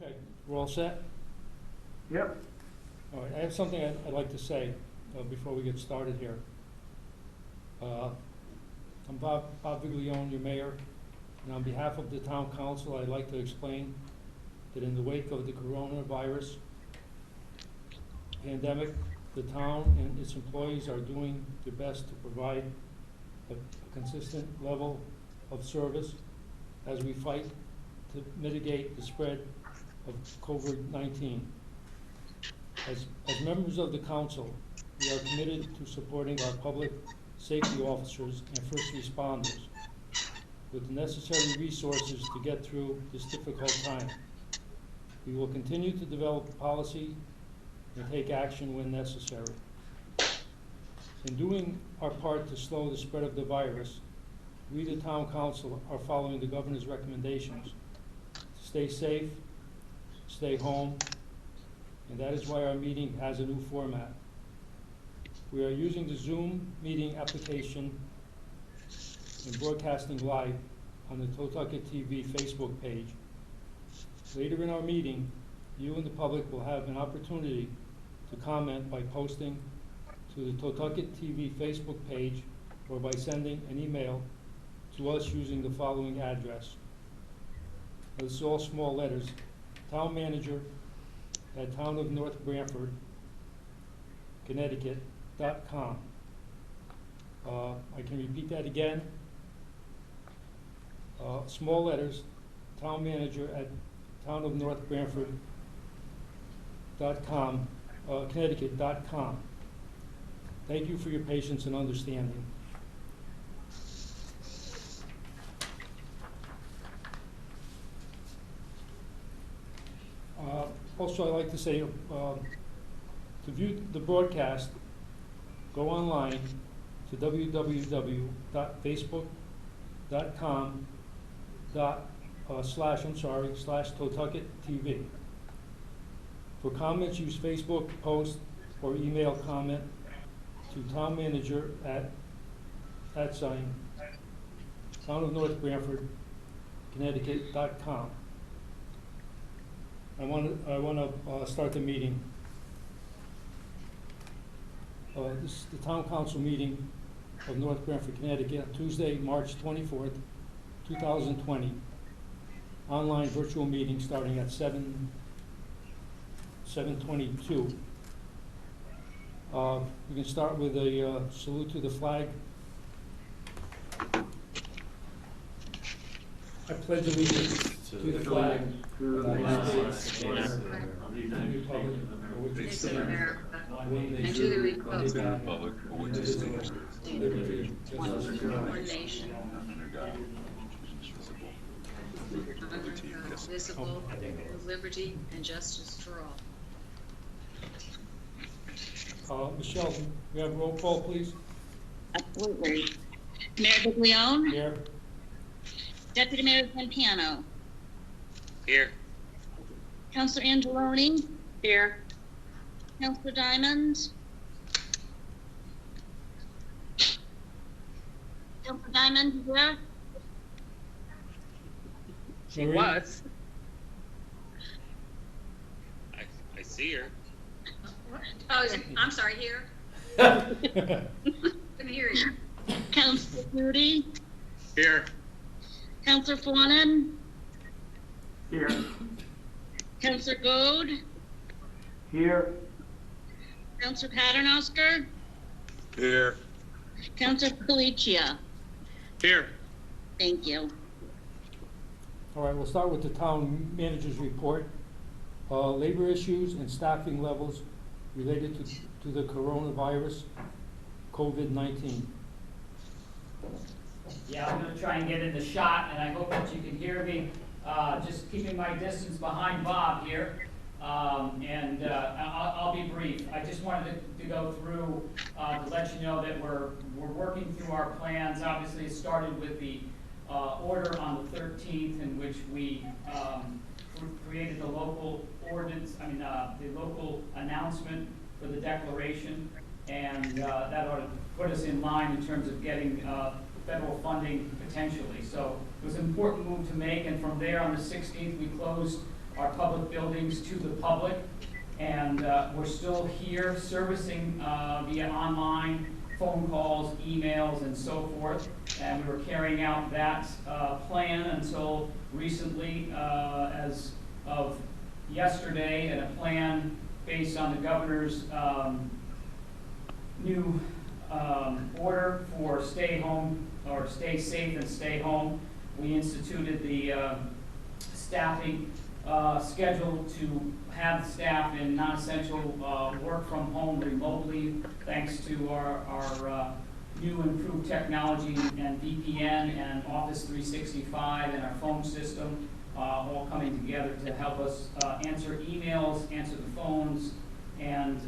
Okay, we're all set? Yep. All right, I have something I'd like to say before we get started here. I'm Bob Viglione, your mayor, and on behalf of the town council, I'd like to explain that in the wake of the coronavirus pandemic, the town and its employees are doing their best to provide a consistent level of service as we fight to mitigate the spread of COVID-19. As members of the council, we are committed to supporting our public safety officers and first responders with the necessary resources to get through this difficult time. We will continue to develop policy and take action when necessary. In doing our part to slow the spread of the virus, we, the town council, are following the governor's recommendations. Stay safe, stay home, and that is why our meeting has a new format. We are using the Zoom meeting application and broadcasting live on the Totucket TV Facebook page. Later in our meeting, you and the public will have an opportunity to comment by posting to the Totucket TV Facebook page or by sending an email to us using the following address. This is all small letters. Town manager at Town of North Branford, Connecticut.com. I can repeat that again. Small letters, town manager at Town of North Branford.com, Connecticut.com. Thank you for your patience and understanding. Also, I'd like to say, to view the broadcast, go online to www.facebook.com/Totucket TV. For comments, use Facebook post or email comment to town manager at Town of North Branford, Connecticut.com. I want to start the meeting. This is the Town Council meeting of North Branford, Connecticut, Tuesday, March 24th, 2020. Online virtual meeting starting at 7:22. We can start with a salute to the flag. I pledge allegiance to the flag of the United States and the republic for which it stands, one And to nation, the republic for which it stands, liberty, justice, and one justice. nation, under God, indivisible, with liberty and justice for all. Michelle, we have roll call, please. Absolutely. Mayor Viglione? Here. Deputy Mayor Zampiano? Here. Councilor Angeloni? Here. Councilor Diamond? Councilor Diamond, you there? She Marie? was. I see her. Oh, I'm sorry, here? Couldn't hear you. Councilor Rudy? Here. Councilor Fawnin? Here. Councilor Gold? Here. Councilor Paternoster? Here. Councilor Palicia? Here. Thank you. All right, we'll start with the town manager's report. Labor issues and staffing levels related to the coronavirus, COVID-19. Yeah, I'm gonna try and get in the shot, and I hope that you can hear me. Just keeping my distance behind Bob here, and I'll be brief. I just wanted to go through to let you know that we're working through our plans. Obviously, it started with the order on the 13th, in which we created the local ordinance. The local announcement for the declaration, and that ought to put us in line in terms of getting federal funding potentially. So it was an important move to make, and from there on the 16th we closed our public buildings to the public. And we're still here servicing via online, phone calls, emails, and so forth. And we were carrying out that plan until recently, as of yesterday, and a plan based on the governor's new order for stay home, or stay safe and stay home. We instituted the staffing schedule to have staff in non-essential work from home remotely, thanks to our new improved technology and VPN and Office 365 and our phone system, all coming together to help us answer emails, answer the phones, and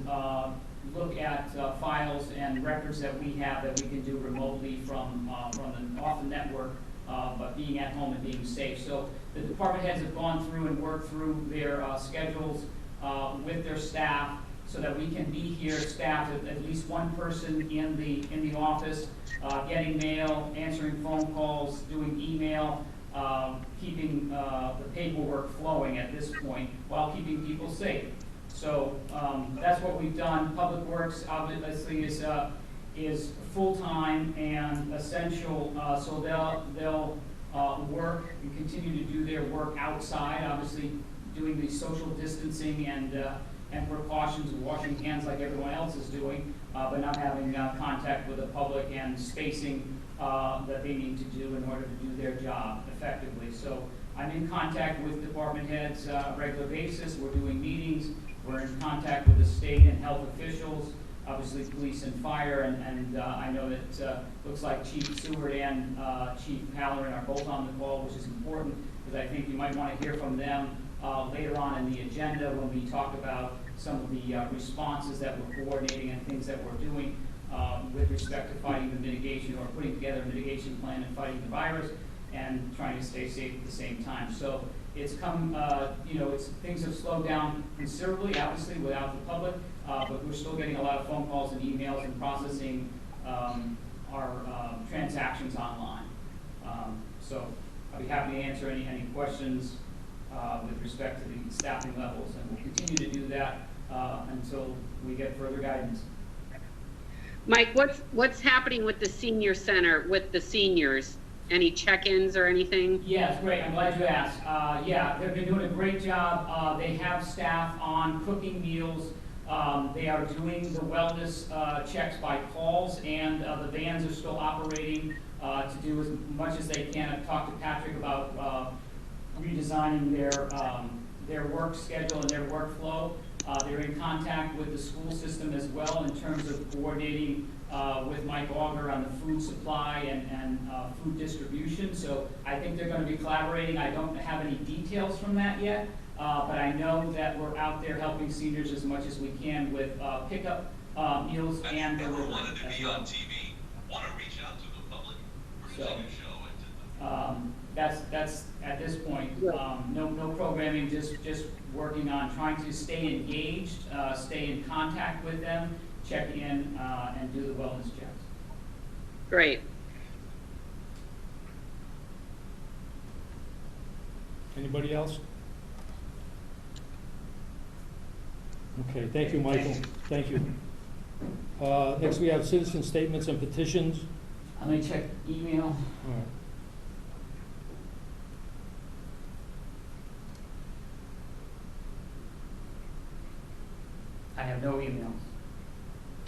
look at files and records that we have that we can do remotely from off the network, but being at home and being safe. So the department heads have gone through and worked through their schedules with their staff, so that we can be here staffed at least one person in the office, getting mail, answering phone calls, doing email, keeping the paperwork flowing at this point while keeping people safe. So that's what we've done. Public Works obviously is full-time and essential, so they'll work and continue to do their work outside, obviously doing the social distancing and precautions of washing hands like everyone else is doing, but not having contact with the public and spacing that they need to do in order to do their job effectively. So I'm in contact with department heads on a regular basis. We're doing meetings. We're in contact with the state and health officials, obviously police and fire, and I know that looks like Chief Seward and Chief Halloran are both on the call, which is important, because I think you might want to hear from them later on in the agenda when we talk about some of the responses that we're coordinating and things that we're doing with respect to fighting the mitigation, or putting together a mitigation plan and fighting the virus and trying to stay safe at the same time. So it's come, things have slowed down considerably, obviously, without the public, but we're still getting a lot of phone calls and emails and processing our transactions online. So I'll be happy to answer any questions with respect to the staffing levels, and we'll continue to do that until we get further guidance. Mike, what's happening with the senior center, with the seniors? Any check-ins or anything? Yes, great, I'm glad you asked. Yeah, they've been doing a great job. They have staff on cooking meals. They are doing the wellness checks by calls, and the vans are still operating to do as much as they can. I've talked to Patrick about redesigning their work schedule and their workflow. They're in contact with the school system as well in terms of coordinating with Mike Auger on the food supply and food distribution. So I think they're going to be collaborating. I don't have any details from that yet, but I know that we're out there helping seniors as much as we can with pickup meals and delivery. Never wanted to as be well. on TV. Want to reach out to the public, producing So, a show and that's at this point, no programming, just working on trying to stay engaged, stay in contact with them, check in, and do the wellness checks. Great. Anybody else? Okay, thank you, Michael. Thank you. Next, we have citizen statements and petitions. I'm gonna check email. All right. I have no emails.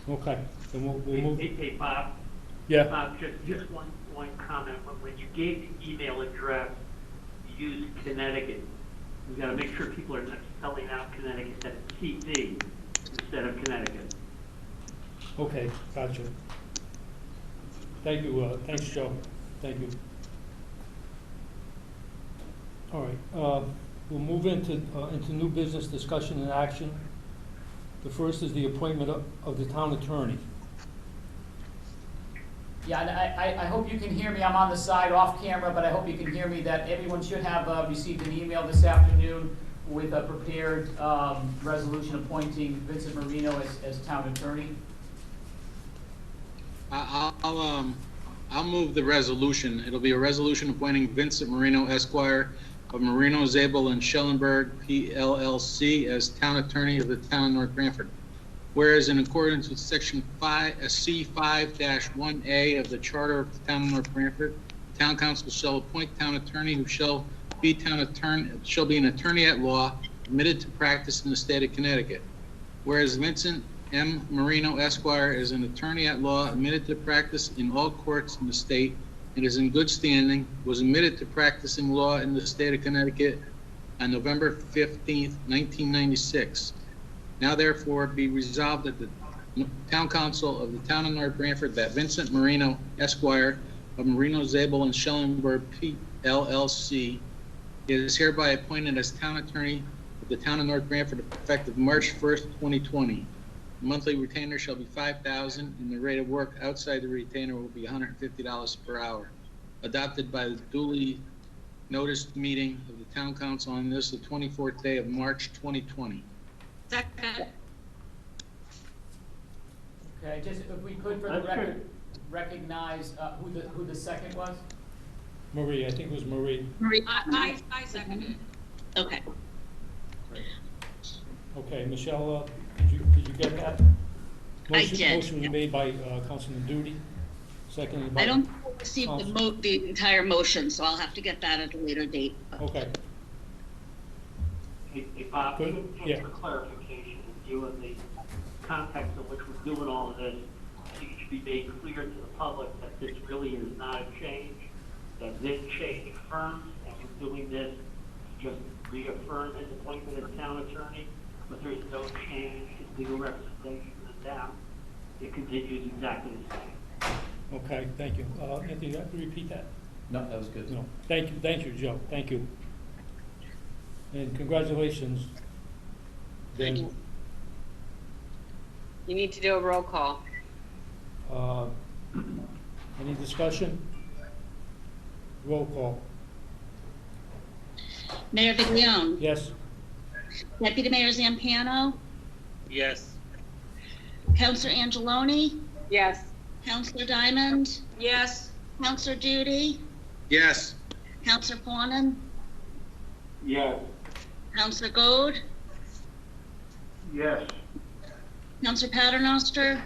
Okay, then we'll move. Hey, Bob. Yeah, Bob, just one comment. When you gave the email address, you used Connecticut. We got to make sure people are not spelling out Connecticut as CC instead of Connecticut. okay, gotcha. Thank you, thanks, Joe. Thank you. All right, we'll move into new business discussion and action. The first is the appointment of the town attorney. Yeah, and I hope you can hear me. I'm on the side off camera, but I hope you can hear me, that everyone should have received an email this afternoon with a prepared resolution appointing Vincent Marino as town attorney. I'll move the resolution. It'll be a resolution appointing Vincent Marino Esquire of Marino, Zabel, and Schellenberg, PLLC, as town attorney of the town of North Branford. Whereas in accordance with Section C5-1A of the Charter of the Town of North Branford, the Town Council shall appoint town attorney who shall be an attorney at law admitted to practice in the state of Connecticut. Whereas Vincent M. Marino Esquire is an attorney at law admitted to practice in all courts in the state and is in good standing, was admitted to practicing law in the state of Connecticut on November 15th, 1996. Now therefore be resolved that the Town Council of the Town of North Branford that Vincent Marino Esquire of Marino, Zabel, and Schellenberg, PLLC, is hereby appointed as town attorney of the Town of North Branford effective March 1st, 2020. The monthly retainer shall be $5,000, and the rate of work outside the retainer will be $150 per hour. Adopted by the duly noticed meeting of the Town Council on this, the 24th day of March, 2020. Second. Okay, just if we could, for the record, recognize who the second was? Marie, I think it was Marie. Marie, I seconded. okay. Okay, Michelle, did you get that? I did. Motion was made by Councilman Duty, seconded by. I don't receive the entire motion, so I'll have to get that at a later date. Okay, Hey, Bob, Good. just Yeah. for clarification, in view of the context in which we're doing all of this, I think it should be made clear to the public that this really is not a change, that this change affirms, and we're doing this to just reaffirm his appointment as town attorney, but there is no change in legal representation of the town. It continues exactly the same. okay, thank you. Anthony, you have to repeat that? No, that was good. No, thank you, Joe, thank you. And congratulations. Thank you. You need to do a roll call. Any discussion? Roll call, Mayor Viglione, yes? Deputy Mayor Zampano, Yes. Councilor Angeloni, Yes. Councilor Diamond, Yes. Councilor Duty, Yes. Councilor Fawnin, Yes. Councilor Gold, Yes. Councilor Paternoster,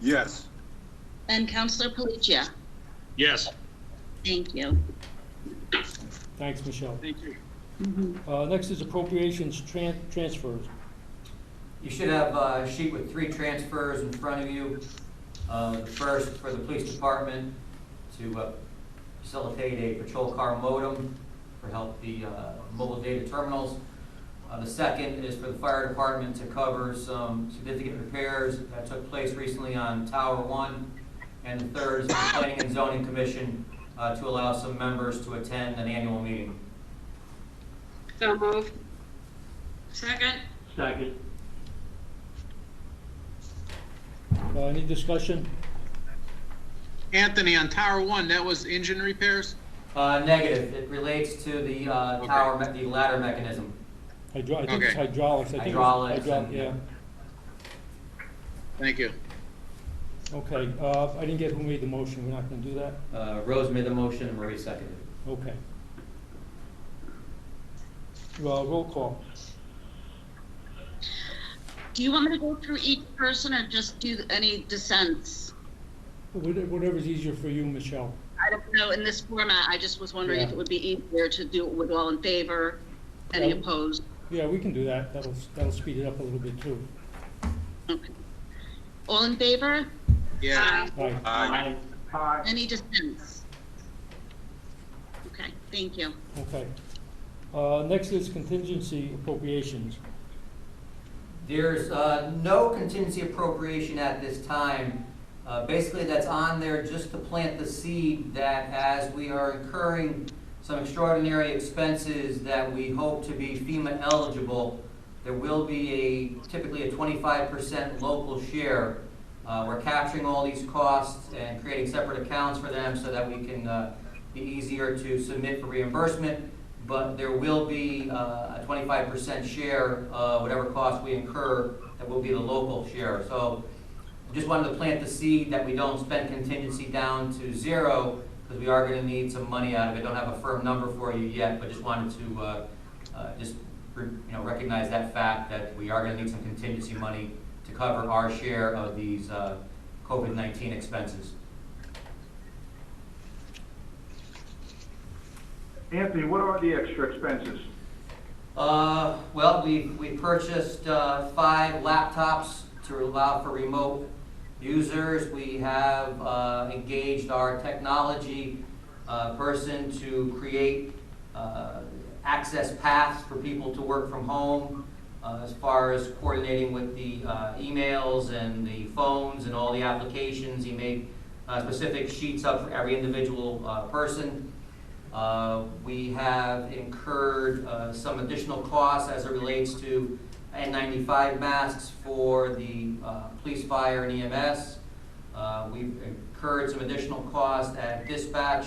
Yes. and Councilor Palicia. Yes. Thank you. Thanks, Michelle. Thank you. Next is appropriations transfers. You should have a sheet with 3 transfers in front of you. The first for the police department to facilitate a patrol car modem for help the mobile data terminals. The second is for the fire department to cover some significant repairs that took place recently on Tower 1. And the third is for the Planning and Zoning Commission to allow some members to attend an annual meeting. So moved. Second. Second. Any discussion? Anthony, on Tower 1, that was engine repairs? Negative. It relates to the tower, the ladder mechanism. I think it's Okay. hydraulics. I think it was Hydraulics and- yeah. Thank you. Okay, I didn't get who made the motion. We're not gonna do that? Rose made the motion and Marie seconded. Okay. Roll call. Do you want me to go through each person or just do any dissents? Whatever's easier for you, Michelle. I don't know, in this format, I just was wondering if Yeah. it would be easier to do it with all in favor, any Yeah. opposed. Yeah, we can do that. That'll speed it up a little bit too. Okay. All in favor? Yeah. Aye. Aye. Aye. Any dissents? Okay, thank you. Okay. Next is contingency appropriations. There's no contingency appropriation at this time. Basically, that's on there just to plant the seed that as we are incurring some extraordinary expenses that we hope to be FEMA eligible, there will be typically a 25% local share. We're capturing all these costs and creating separate accounts for them so that we can be easier to submit for reimbursement. But there will be a 25% share of whatever cost we incur that will be the local share. So I just wanted to plant the seed that we don't spend contingency down to zero because we are going to need some money out of it. Don't have a firm number for you yet, but just wanted to recognize that fact that we are going to need some contingency money to cover our share of these COVID-19 expenses. Anthony, what are the extra expenses? Well, we purchased 5 laptops to allow for remote users. We have engaged our technology person to create access paths for people to work from home, as far as coordinating with the emails and the phones and all the applications. He made specific sheets up for every individual person. We have incurred some additional costs as it relates to N95 masks for the police, fire, and EMS. We've incurred some additional costs at dispatch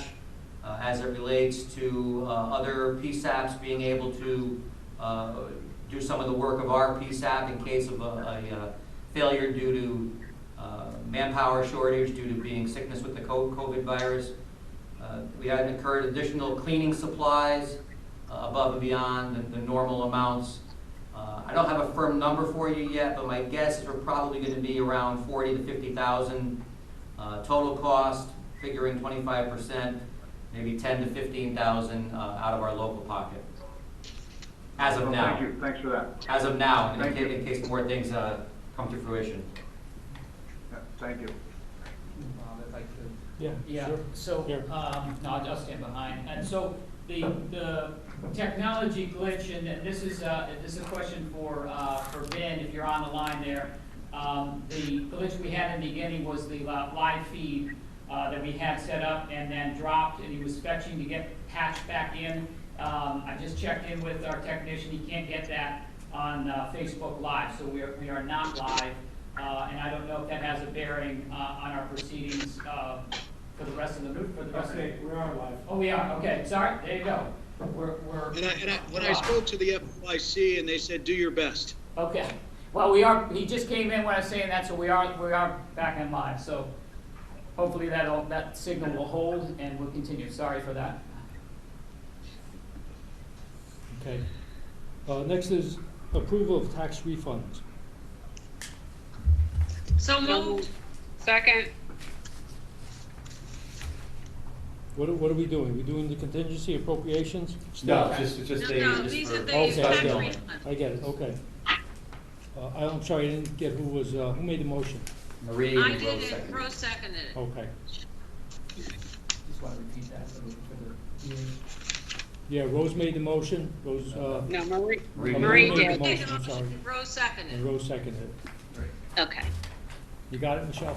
as it relates to other PSAPs being able to do some of the work of our PSAP in case of a failure due to manpower shortage, due to being sickness with the COVID virus. We had incurred additional cleaning supplies above and beyond the normal amounts. I don't have a firm number for you yet, but my guess is we're probably going to be around 40 to 50,000 total cost, figuring 25%, maybe 10 to 15,000 out of our local pocket. As of now. Thank you. Thanks for that. As of now, in case more things come to fruition. Yeah, thank you. If I could. Yeah, Yeah, sure. so, Here. no, I'll just stand behind. And so the technology glitch, and this is a question for Ben, if you're on the line there. The glitch we had in the beginning was the live feed that we had set up and then dropped, and he was fetching to get patched back in. I just checked in with our technician. He can't get that on Facebook Live, so we are not live. And I don't know if that has a bearing on our proceedings for the rest of the Okay, we are live. Oh, we are. Okay, sorry. There you go. When I spoke to the FOIC, and they said, do your best. Okay. Well, we are. He just came in when I was saying that, so we are back on live. So hopefully that signal will hold and we'll continue. Sorry for that. Okay. Next is approval of tax refunds. So moved. Second. What are we doing? We doing the contingency appropriations? No, just No, these are the Okay, tax I get it. refunds. I get it, okay. I'm sorry, I didn't get who made the motion? Marie I and did Rose it, seconded. Rose seconded it. Okay. Just want to repeat that for the Yeah, Rose made the motion, Rose, No, Marie Marie made the did. motion, I'm sorry, Rose seconded. and Rose seconded it. Okay. You got it, Michelle?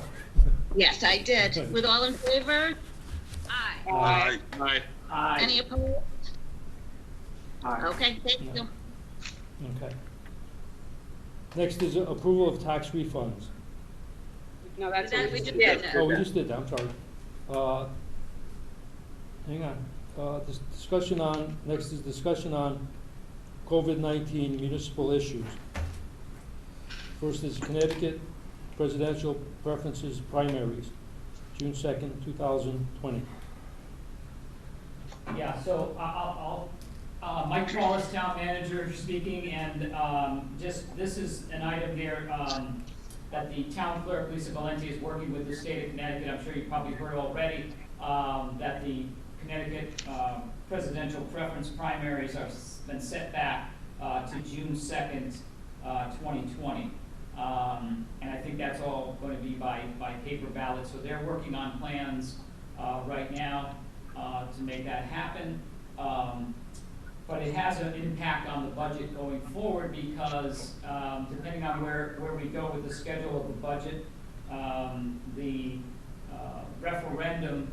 Yes, I did. Okay. With all in favor? Aye. Aye. Aye. Any opposed? Aye. Okay, thank you. Okay. Next is approval of tax refunds. No, that's what we just did. did. Oh, we just did that, I'm sorry. Hang on. Next is discussion on COVID-19 municipal issues. First is Connecticut presidential preferences primaries, June 2nd, 2020. Yeah, so Mike Wallace, town manager, speaking, and this is an item here that the town clerk, Lisa Valenti, is working with the state of Connecticut. I'm sure you've probably heard already that the Connecticut presidential preference primaries have been set back to June 2nd, 2020. And I think that's all going to be by paper ballot. So they're working on plans right now to make that happen. But it has an impact on the budget going forward because depending on where we go with the schedule of the budget, the referendum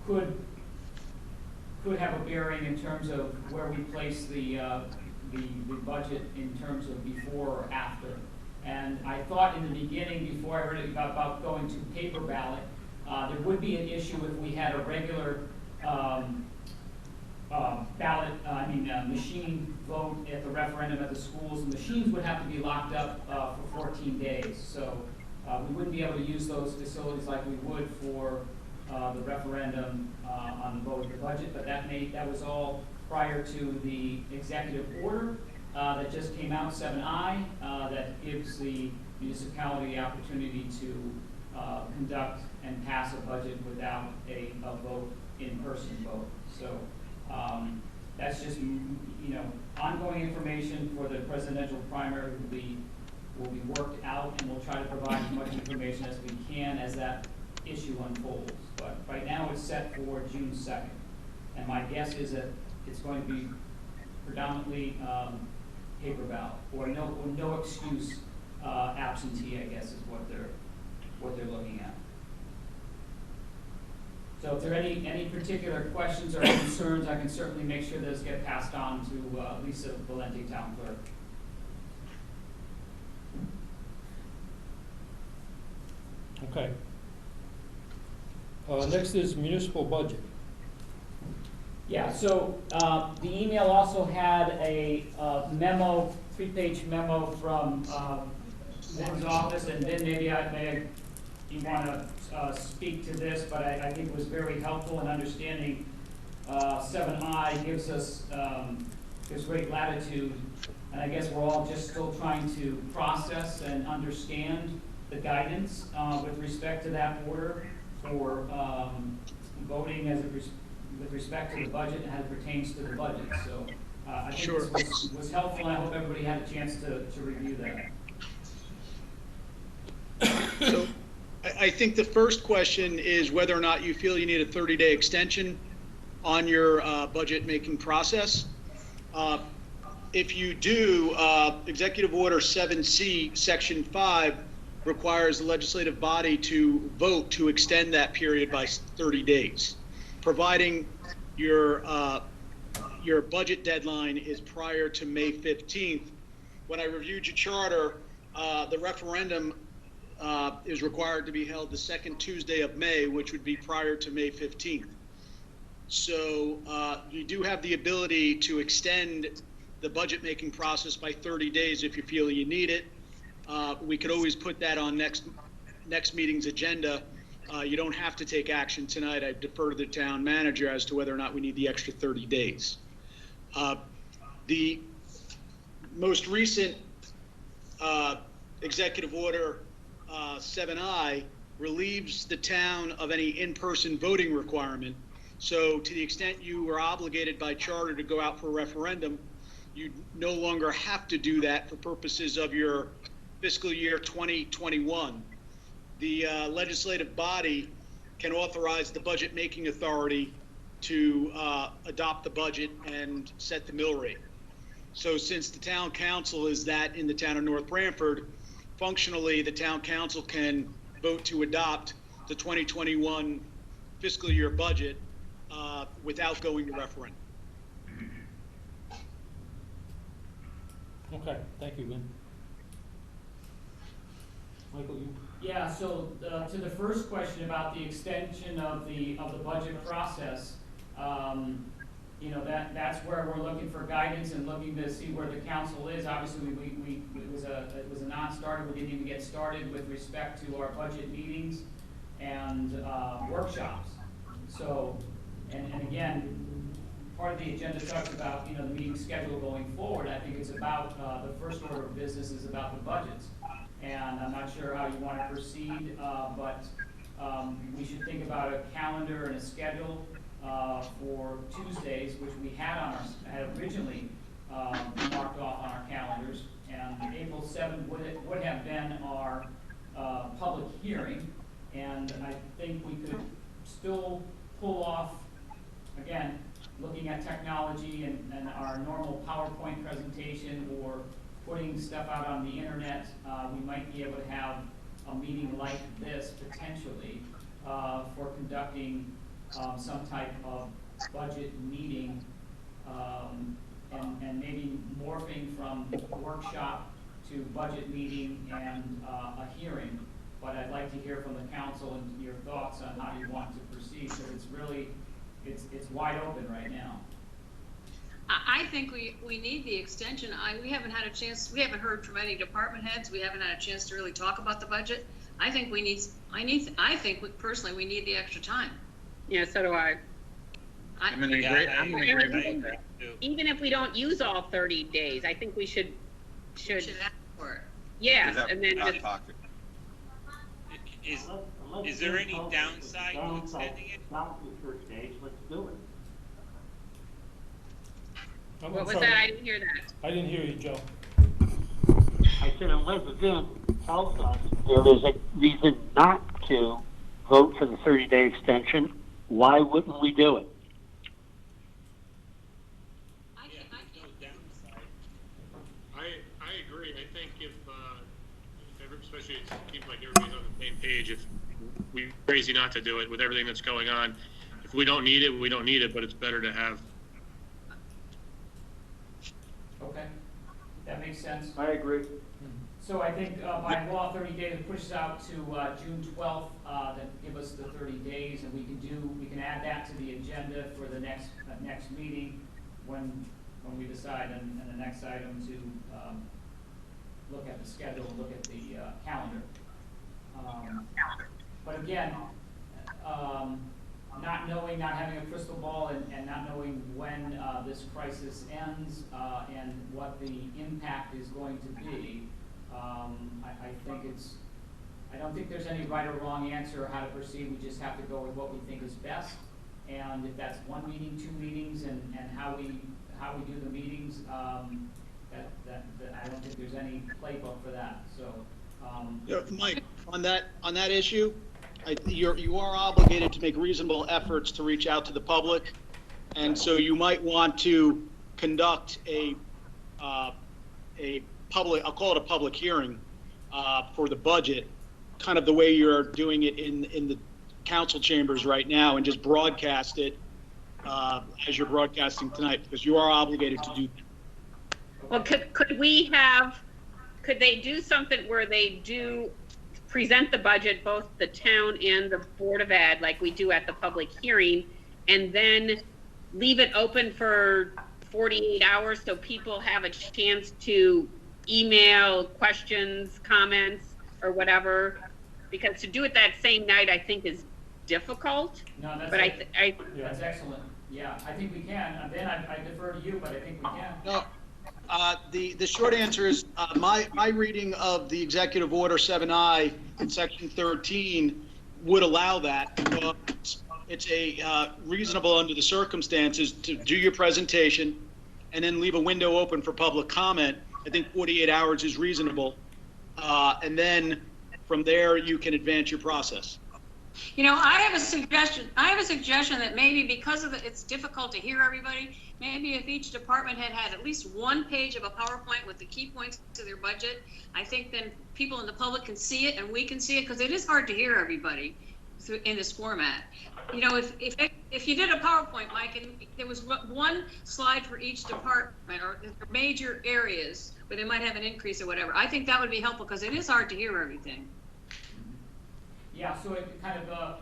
could have a bearing in terms of where we place the budget in terms of before or after. And I thought in the beginning, before I heard about going to paper ballot, there would be an issue if we had a regular machine vote at the referendum at the schools. The machines would have to be locked up for 14 days. So we wouldn't be able to use those facilities like we would for the referendum on the vote of the budget, but that was all prior to the executive order that just came out, 7I, that gives the municipality the opportunity to conduct and pass a budget without a vote, in-person vote. So that's just, ongoing information for the presidential primary will be worked out, and we'll try to provide as much information as we can as that issue unfolds. But right now it's set for June 2nd. And my guess is that it's going to be predominantly paper ballot, or no excuse absentee, I guess, is what they're looking at. So if there are any particular questions or concerns, I can certainly make sure those get passed on to Lisa Valenti, Town Clerk. Okay. Next is municipal budget. Yeah, so the email also had a memo, 3-page memo from Lynn's office, and then maybe you want to speak to this, but I think it was very helpful in understanding 7I gives us gives great latitude, and I guess we're all just still trying to process and understand the guidance with respect to that order for voting with respect to the budget and how it pertains to the budget. So I think this was helpful, and I hope everybody had a chance to review that. So I think the first question is whether or not you feel you need a 30-day extension on your budget-making process. If you do, Executive Order 7C, Section 5, requires the legislative body to vote to extend that period by 30 days, providing your budget deadline is prior to May 15th. When I reviewed your charter, the referendum is required to be held the second Tuesday of May, which would be prior to May 15th. So you do have the ability to extend the budget making process by 30 days if you feel you need it. We could always put that on next meeting's agenda. You don't have to take action tonight. I defer to the town manager as to whether or not we need the extra 30 days. The most recent Executive Order 7I relieves the town of any in-person voting requirement. So to the extent you were obligated by charter to go out for a referendum, you no longer have to do that for purposes of your fiscal year 2021. The legislative body can authorize the budget making authority to adopt the budget and set the mill rate. So since the town council is that in the town of North Branford, functionally the town council can vote to adopt the 2021 fiscal year budget without going to referendum. Okay, thank you, Lynn. Michael, you? Yeah, so to the first question about the extension of the budget process, that's where we're looking for guidance and looking to see where the council is. Obviously, it was a non-starter. We didn't even get started with respect to our budget meetings and workshops. So, and again, part of the agenda talks about the meeting schedule going forward. I think it's about the first order of business is about the budgets. And I'm not sure how you want to proceed, but we should think about a calendar and a schedule for Tuesdays, which we had originally marked off on our calendars. And April 7th would have been our public hearing, and I think we could still pull off, again, looking at technology and our normal PowerPoint presentation or putting stuff out on the internet, we might be able to have a meeting like this potentially for conducting some type of budget meeting and maybe morphing from workshop to budget meeting and a hearing. But I'd like to hear from the council and your thoughts on how you want to proceed, because it's really, it's wide open right now. I think we need the extension. We haven't had a chance, we haven't heard from any department heads. We haven't had a chance to really talk about the budget. I think personally, we need the extra time. Yeah, so do I. I'm in agreement with that. Even if we don't use all 30 days, I think we should, Should ask for it. yes, and then just, Is there any downside to extending it? Stop the first stage, let's do it. I'm what was sorry. that? I didn't hear that. I didn't hear you, Joe. I said unless Vin tells us there is a reason not to vote for the 30-day extension, why wouldn't we do it? I agree. I think if especially it seems like everybody's on the same page, if we're crazy not to do it with everything that's going on. If we don't need it, we don't need it, but it's better to have. Okay, that makes sense. I agree. So I think by law, 30 days pushes out to June 12th, that give us the 30 days, and we can add that to the agenda for the next meeting when we decide on the next item to look at the schedule, look at the calendar. But again, not knowing, not having a crystal ball, and not knowing when this crisis ends and what the impact is going to be, I don't think there's any right or wrong answer how to proceed. We just have to go with what we think is best. And if that's one meeting, 2 meetings, and how we do the meetings, I don't think there's any playbook for that. So, Mike, on that issue, you are obligated to make reasonable efforts to reach out to the public, and so you might want to conduct a public, I'll call it a public hearing for the budget, kind of the way you're doing it in the council chambers right now, and just broadcast it as you're broadcasting tonight, because you are obligated to do that. Well, could they do something where they do present the budget, both the town and the Board of Ed, like we do at the public hearing, and then leave it open for 48 hours so people have a chance to email questions, comments, or whatever? Because to do it that same night, I think is difficult. no, that's, But that's excellent. Yeah, I think we can. And then I defer to you, but I think we can. No, the short answer is my reading of the Executive Order 7I in Section 13 would allow that. It's reasonable under the circumstances to do your presentation and then leave a window open for public comment. I think 48 hours is reasonable. And then from there, you can advance your process. You know, I have a suggestion that maybe because of it's difficult to hear everybody, maybe if each department had at least one page of a PowerPoint with the key points to their budget, I think then people in the public can see it and we can see it, because it is hard to hear everybody in this format. You know, if you did a PowerPoint, Mike, and there was one slide for each department or major areas where they might have an increase or whatever, I think that would be helpful, because it is hard to hear everything. Yeah, so it kind of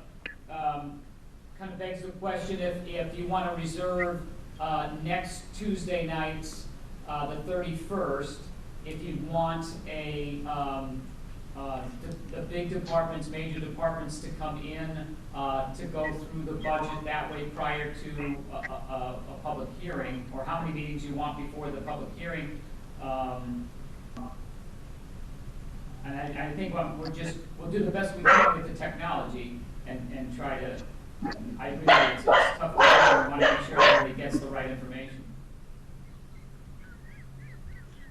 begs the question, if you want to reserve next Tuesday nights, the 31st, if you want the big departments, major departments to come in to go through the budget that way prior to a public hearing, or how many meetings you want before the public hearing. And I think we'll do the best we can with the technology and try to, I agree that it's tough, we want to make sure everybody gets the right information.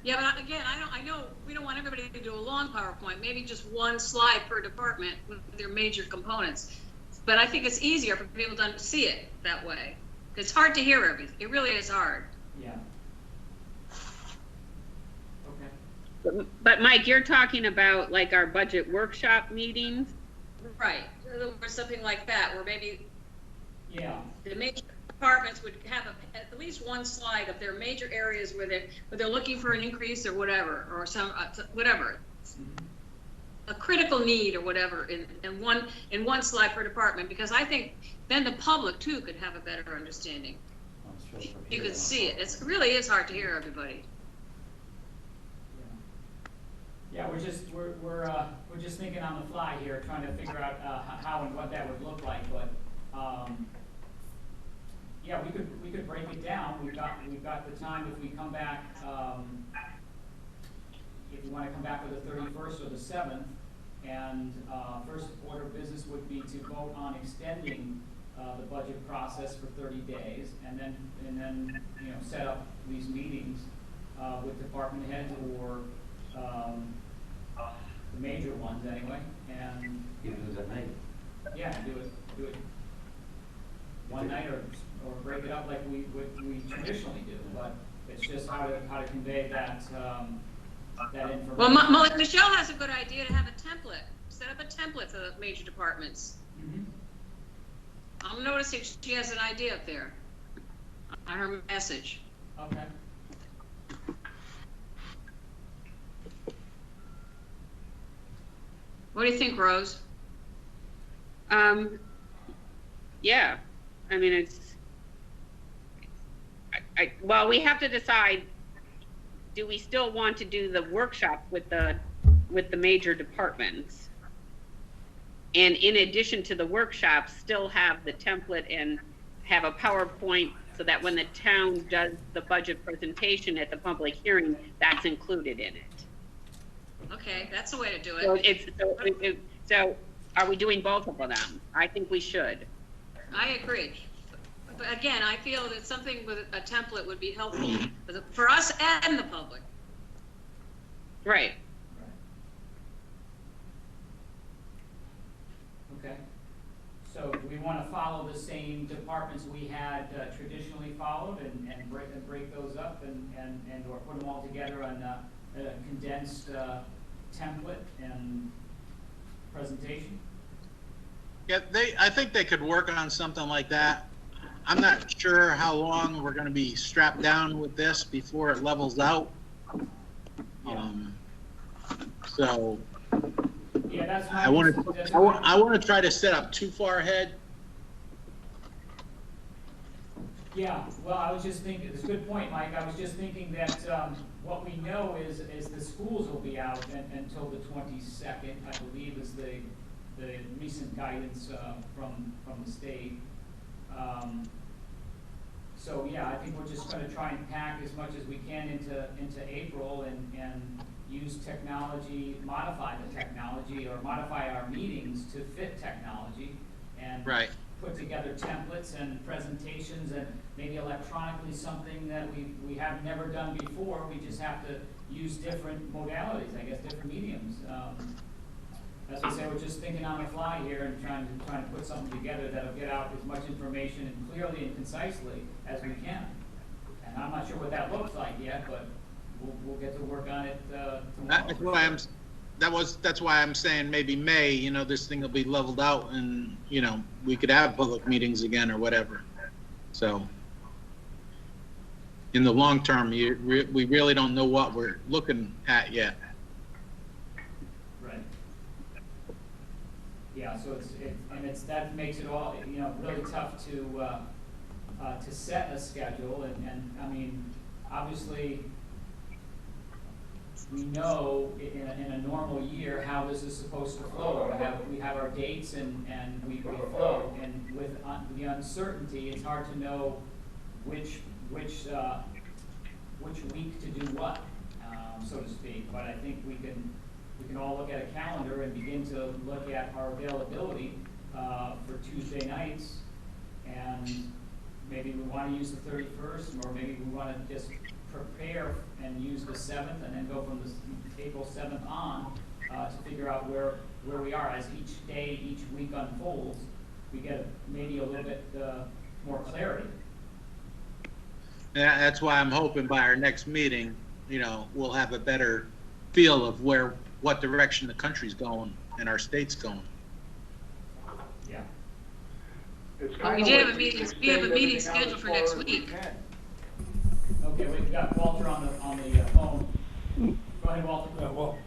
Yeah, but again, I know we don't want everybody to do a long PowerPoint, maybe just one slide per department with their major components. But I think it's easier for people to see it that way. It's hard to hear everything. It really is hard. Yeah. But Mike, you're talking about like our budget workshop meetings? Right, or something like that, where maybe Yeah. the major departments would have at least one slide of their major areas where they're looking for an increase or whatever, or some whatever, a critical need or whatever in one slide per department, because I think then the public too could have a better understanding. You could see it. It really is hard to hear everybody. Yeah, we're just thinking on the fly here, trying to figure out, how and what that would look like, but, yeah, we could break it down. We've got the time if we come back, if you wanna come back with the 31st or the 7th, and, first order of business would be to vote on extending, the budget process for 30 days, and then, you know, set up these meetings, with department heads or, the major ones anyway, and. Give it a night. Yeah, do it one night or break it up like we traditionally do, but it's just how to convey that, that information. Well, Michelle has a good idea to have a template, set up a template for the major departments. Mhm. I'm noticing she has an idea up there on her message. Okay. What do you think, Rose? Yeah, I mean, well, we have to decide, do we still want to do the workshop with the major departments? And in addition to the workshop, still have the template and have a PowerPoint so that when the town does the budget presentation at the public hearing, that's included in it. Okay, that's the way to do So it. so are we doing both of them? I think we should. I agree. But again, I feel that something with a template would be helpful for us and the public. Right. Okay. So do we want to follow the same departments we had traditionally followed and break those up and or put them all together on a condensed template and presentation? Yeah, I think they could work on something like that. I'm not sure how long we're gonna be strapped down with this before it levels out. So Yeah, that's my. I wanna try to set up too far ahead. Yeah, well, I was just thinking, it's a good point, Mike. I was just thinking that, what we know is the schools will be out until the 22nd, I believe, is the recent guidance, from the state. So, yeah, I think we're just gonna try and pack as much as we can into April and use technology, modify the technology, or modify our meetings to fit technology. And Right. put together templates and presentations and maybe electronically something that we have never done before. We just have to use different modalities, I guess, different mediums. As I say, we're just thinking on the fly here and trying to put something together that'll get out as much information and clearly and concisely as we can. And I'm not sure what that looks like yet, but we'll get to work on it tomorrow. That's why I'm saying maybe May, you know, this thing will be leveled out and, you know, we could have public meetings again or whatever. So in the long term, we really don't know what we're looking at yet. Right. Yeah, so that makes it all, you know, really tough to set a schedule and I mean, obviously, we know in a normal year how this is supposed to flow. We have our dates and we flow. And with the uncertainty, it's hard to know which week to do what, so to speak. But I think we can all look at a calendar and begin to look at our availability for Tuesday nights. And maybe we want to use the 31st, or maybe we want to just prepare and use the 7th and then go from the April 7th on to figure out where we are. As each day, each week unfolds, we get maybe a little bit more clarity. Yeah, that's why I'm hoping by our next meeting, you know, we'll have a better feel of what direction the country's going and our state's going. Yeah. We did have a meeting. We have a meeting scheduled for next week. Okay, we've got Walter on the phone. Go ahead, Walter. Well,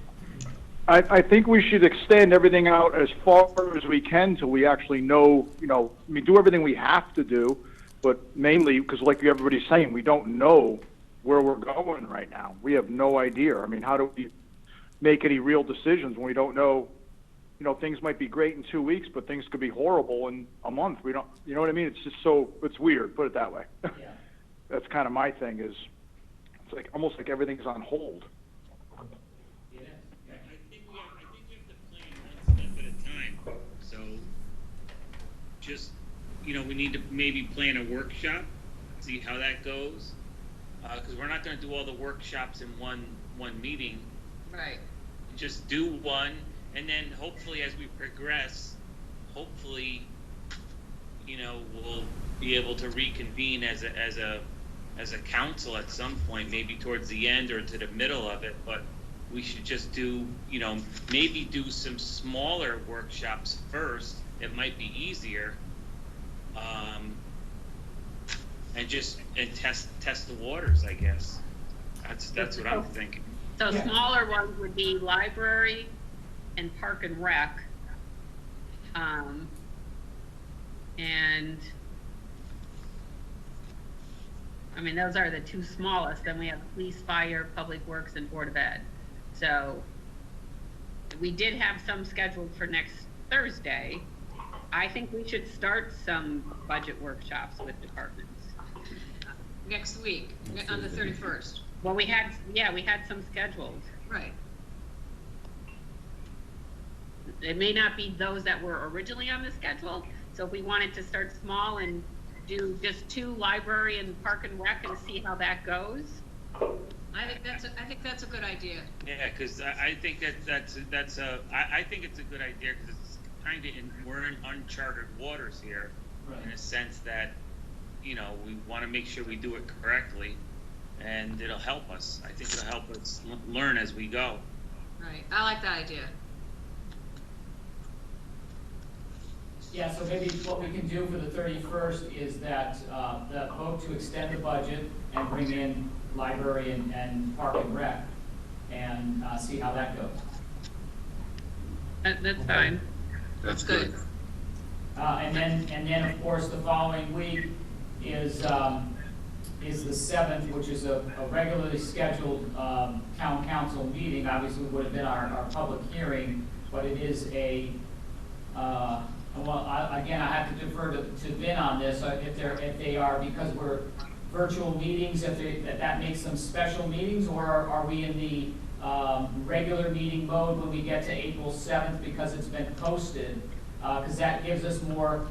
I think we should extend everything out as far as we can till we actually know, you know, I mean, do everything we have to do, but mainly, because like everybody's saying, we don't know where we're going right now. We have no idea. I mean, how do we make any real decisions when we don't know, things might be great in 2 weeks, but things could be horrible in a month. We don't, you know what I mean? It's just it's weird, put it that way. Yeah. That's kind of my thing is, it's like, almost like everything's on hold. It is. Yeah. I think we have to plan one step at a time. So, just, we need to maybe plan a workshop, see how that goes. Because we're not going to do all the workshops in one meeting. Right. Just do one, and then hopefully as we progress, we'll be able to reconvene as a council at some point, maybe towards the end or to the middle of it. But we should just do, maybe do some smaller workshops first. It might be easier, and test the waters, I guess. That's what I'm thinking. So Yeah. smaller ones would be library and park and rec. And I mean, those are the two smallest. Then we have police, fire, public works, and Board of Ed. So we did have some scheduled for next Thursday. I think we should start some budget workshops with departments. Next week, on the 31st. Well, we had some scheduled. Right. It may not be those that were originally on the schedule. So if we wanted to start small and do just 2, library and park and rec, and see how that goes. I think that's a good idea. Yeah, because I think I think it's a good idea because it's kind of we're in uncharted waters here, Right. in a sense that we want to make sure we do it correctly, and it'll help us. I think it'll help us learn as we go. Right. I like that idea. Yeah, so maybe what we can do for the 31st is that, the vote to extend the budget and bring in library and park and rec, and see how that goes. That's fine. That's good. And then, of course, the following week is the 7th, which is a regularly scheduled town council meeting. Obviously, it would have been our public hearing, but it is again, I have to defer to Vin on this, if they are, because we're virtual meetings, that makes them special meetings, or are we in the regular meeting mode when we get to April 7th because it's been posted? Because that gives us more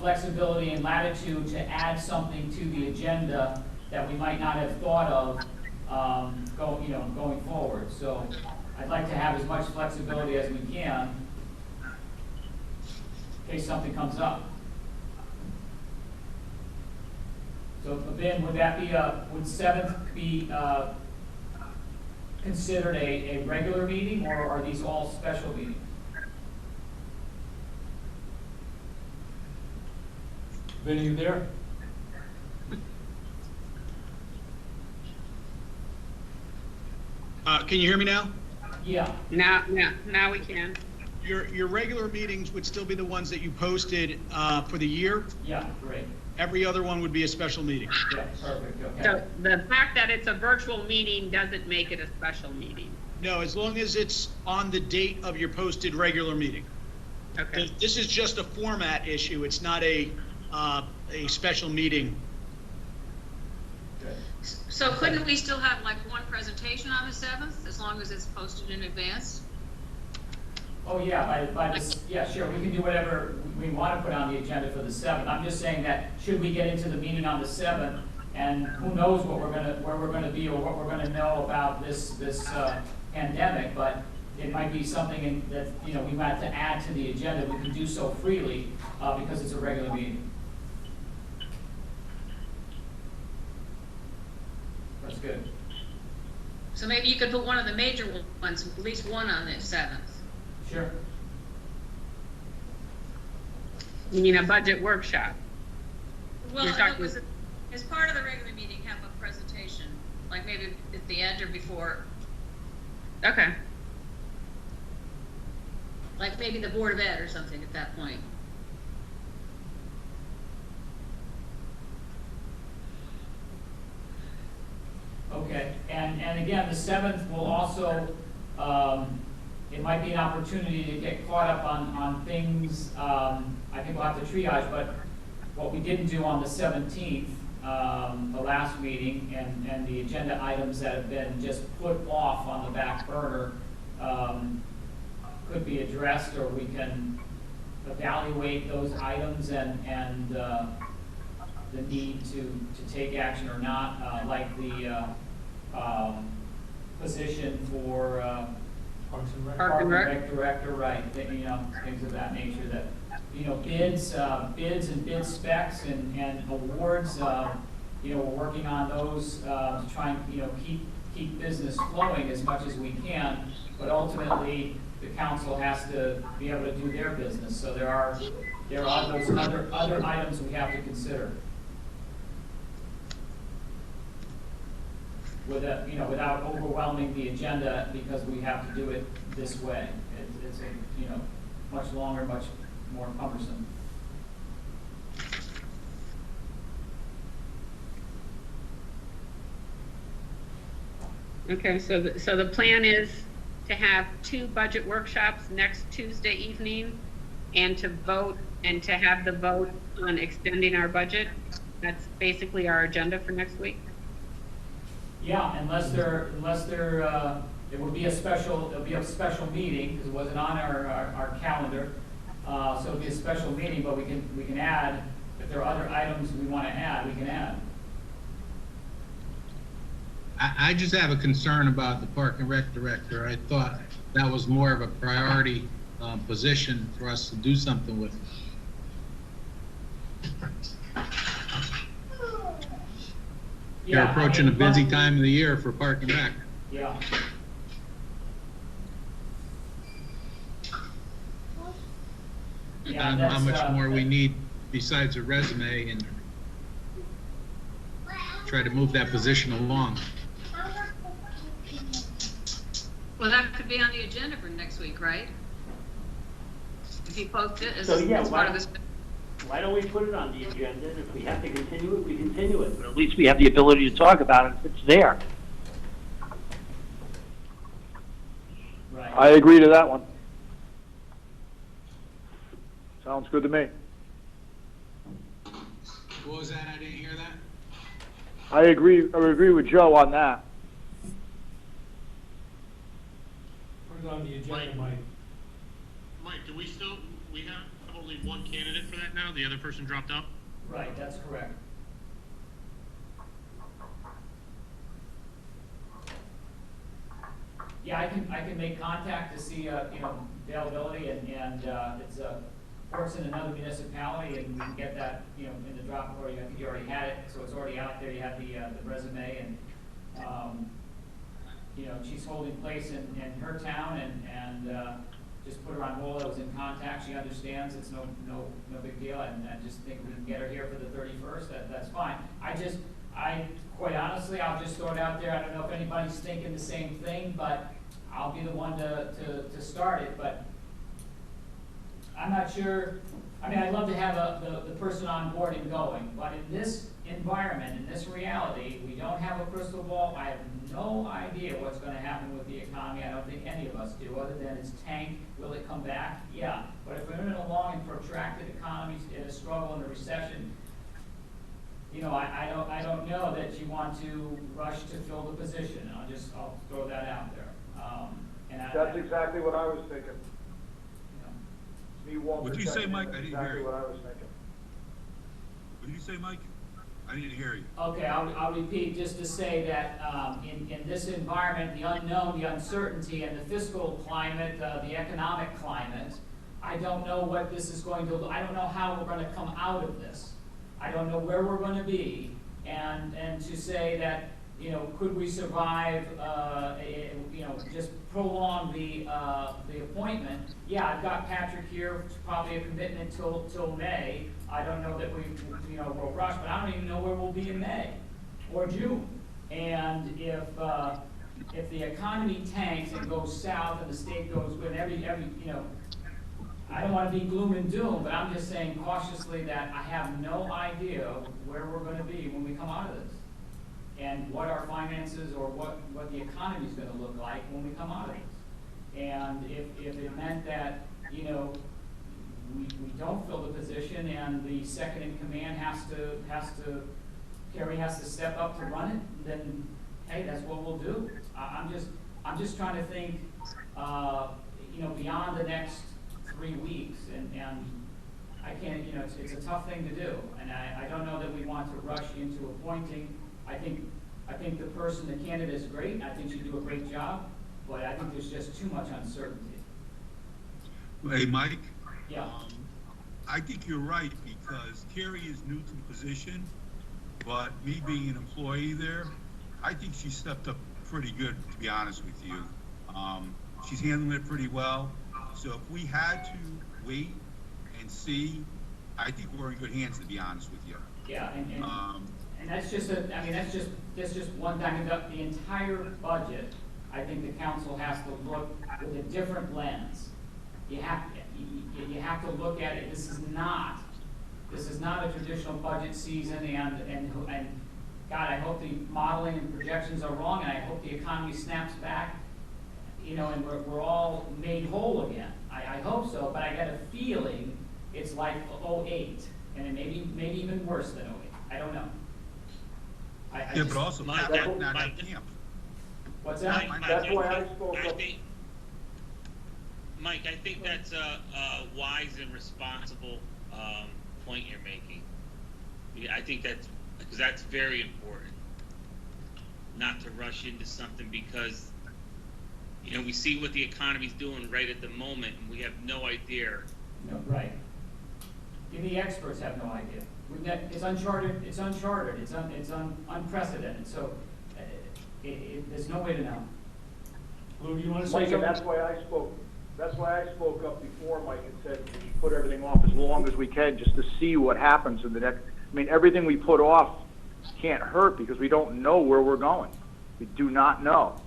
flexibility and latitude to add something to the agenda that we might not have thought of going forward. So I'd like to have as much flexibility as we can in case something comes up. So, Ben, would 7th be considered a regular meeting, or are these all special meetings? Ben, are you there? Can you hear me now? Yeah. Now we can. Your regular meetings would still be the ones that you posted for the year. Yeah, great. Every other one would be a special meeting. Yeah, perfect, okay. So the fact that it's a virtual meeting doesn't make it a special meeting. No, as long as it's on the date of your posted regular meeting. Okay. This is just a format issue. It's not a special meeting. Good. So couldn't we still have like one presentation on the 7th, as long as it's posted in advance? Oh, yeah, yeah, sure, we can do whatever we want to put on the agenda for the 7th. I'm just saying that, should we get into the meeting on the 7th, and who knows where we're gonna be, or what we're gonna know about this pandemic, but it might be something that, we might have to add to the agenda. We can do so freely, because it's a regular meeting. That's good. So maybe you could put one of the major ones, at least one on the 7th. Sure. You mean a budget workshop? Well, You're talking- as part of the regular meeting, have a presentation, like maybe at the end or before, Okay. like maybe the Board of Ed or something at that point. Okay, and again, the 7th will also it might be an opportunity to get caught up on things, I think we'll have to triage, but what we didn't do on the 17th, the last meeting, and the agenda items that have been just put off on the back burner, could be addressed, or we can evaluate those items and the need to take action or not, like the position for Parks and Rec. Park and Rec. Director, right, you know, things of that nature that, you know, bids and bid specs and awards, you know, we're working on those to try and, you know, keep business flowing as much as we can, but ultimately, the council has to be able to do their business, so there are those other items we have to consider. Without overwhelming the agenda, because we have to do it this way. It's a, you know, much longer, much more cumbersome. Okay, so the plan is to have 2 budget workshops next Tuesday evening, and to vote, and to have the vote on extending our budget. That's basically our agenda for next week. Yeah, unless there, it would be a special, it'll be a special meeting, because it wasn't on our calendar. So it'll be a special meeting, but we can add, if there are other items we want to add, we can add. I just have a concern about the Park and Rec Director. I thought that was more of a priority position for us to do something with. You're Yeah, approaching a busy time of the year for Park and Rec. Yeah. I don't know how much more we need besides a resume, and try to move that position along. Well, that could be on the agenda for next week, right? If you post it as So, yeah, as part of this. Why don't we put it on the agenda, and if we have to continue it, we continue it, but at least we have the ability to talk about it if it's there. Right. I agree to that one. Sounds good to me. What was that? I didn't hear that. I agree with Joe on that. Put it on the agenda, Mike. Mike, do we have only one candidate for that now? The other person dropped out? Right, that's correct. Yeah, I can make contact to see, you know, availability, and it's, works in another municipality, and we can get that, you know, in the drop, or I think you already had it, so it's already out there, you have the resume, and, you know, she's holding place in her town, and just put her on hold. I was in contact, she understands, it's no big deal, and I just think we can get her here for the 31st, that's fine. I quite honestly, I'll just throw it out there, I don't know if anybody's thinking the same thing, but I'll be the one to start it, but I'm not sure. I mean, I'd love to have the person on board and going, but in this environment, in this reality, we don't have a crystal ball. I have no idea what's going to happen with the economy. I don't think any of us do, other than it's tanked. Will it come back? Yeah. But if we're in a long and protracted economy, in a struggle, in a recession, you know, I don't know that you want to rush to fill the position. I'll throw that out there. That's exactly what I was thinking. What did you say, Mike? I didn't hear Exactly you. what I was thinking. What did you say, Mike? I didn't hear you. Okay, I'll repeat just to say that in this environment, the unknown, the uncertainty, and the fiscal climate, the economic climate, I don't know what this is going to, I don't know how we're going to come out of this. I don't know where we're going to be, and to say that, you know, could we survive, you know, just prolong the appointment? Yeah, I've got Patrick here, it's probably a commitment till May. I don't know that we, you know, will rush, but I don't even know where we'll be in May or June. And if the economy tanks and goes south and the state goes with every, you know, I don't want to be gloom and doom, but I'm just saying cautiously that I have no idea where we're going to be when we come out of this, and what our finances or what the economy is going to look like when we come out of this. And if it meant that, you know, we don't fill the position and the second in command Kerry has to step up to run it, then, hey, that's what we'll do. I'm just trying to think, you know, beyond the next 3 weeks, and I can't, you know, it's a tough thing to do, and I don't know that we want to rush into appointing. I think the person, the candidate is great, and I think she'd do a great job, but I think there's just too much uncertainty. Hey, Mike? Yeah. I think you're right, because Carrie is new to the position, but me being an employee there, I think she stepped up pretty good, to be honest with you. She's handling it pretty well. So if we had to wait and see, I think we're in good hands, to be honest with you. Yeah, and that's just that's just one thing. The entire budget, I think the council has to look with a different lens. You have to look at it. This is not a traditional budget season, and God, I hope the modeling and projections are wrong, and I hope the economy snaps back, you know, and we're all made whole again. I hope so, but I got a feeling it's like 2008, and it maybe even worse than 2008. I don't know. Yeah, but also, Mike, not at camp. What's that? That's why I spoke up. Mike, I think that's a wise and responsible point you're making. Yeah, I think because that's very important, not to rush into something, because, you know, we see what the economy's doing right at the moment, and we have no idea. No, right. Even the experts have no idea. It's uncharted. It's unprecedented. So there's no way to know. Lou, do you want to say Mike, and something? that's why I spoke up before, Mike, and said we should put everything off as long as we can, just to see what happens in the next. I mean, everything we put off can't hurt, because we don't know where we're going. We do not know.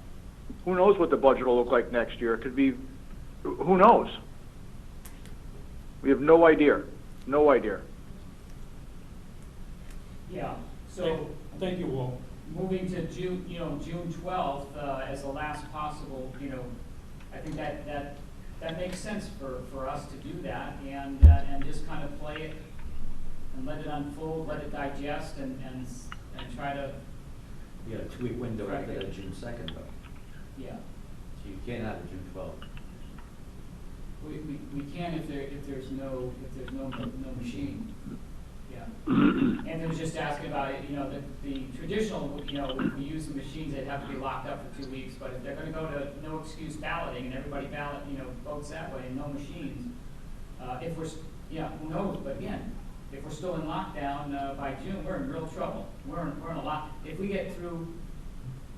Who knows what the budget will look like next year? It could be, who knows? We have no idea. No idea. Yeah. So Thank you, Walt. moving to June 12th as the last possible, you know, I think that makes sense for us to do that, and just kind of play it and let it unfold, let it digest, and try to. You got a 2-week window after that June 2nd, though. Yeah. So you can't have it June 12th. We can if there's no machine. Yeah. And it was just asking about it, you know, the traditional, you know, if we use the machines, they'd have to be locked up for 2 weeks, but if they're gonna go to no excuse balloting and everybody votes that way and no machines, who knows, but again, if we're still in lockdown, by June, we're in real trouble. We're in a lot, if we get through,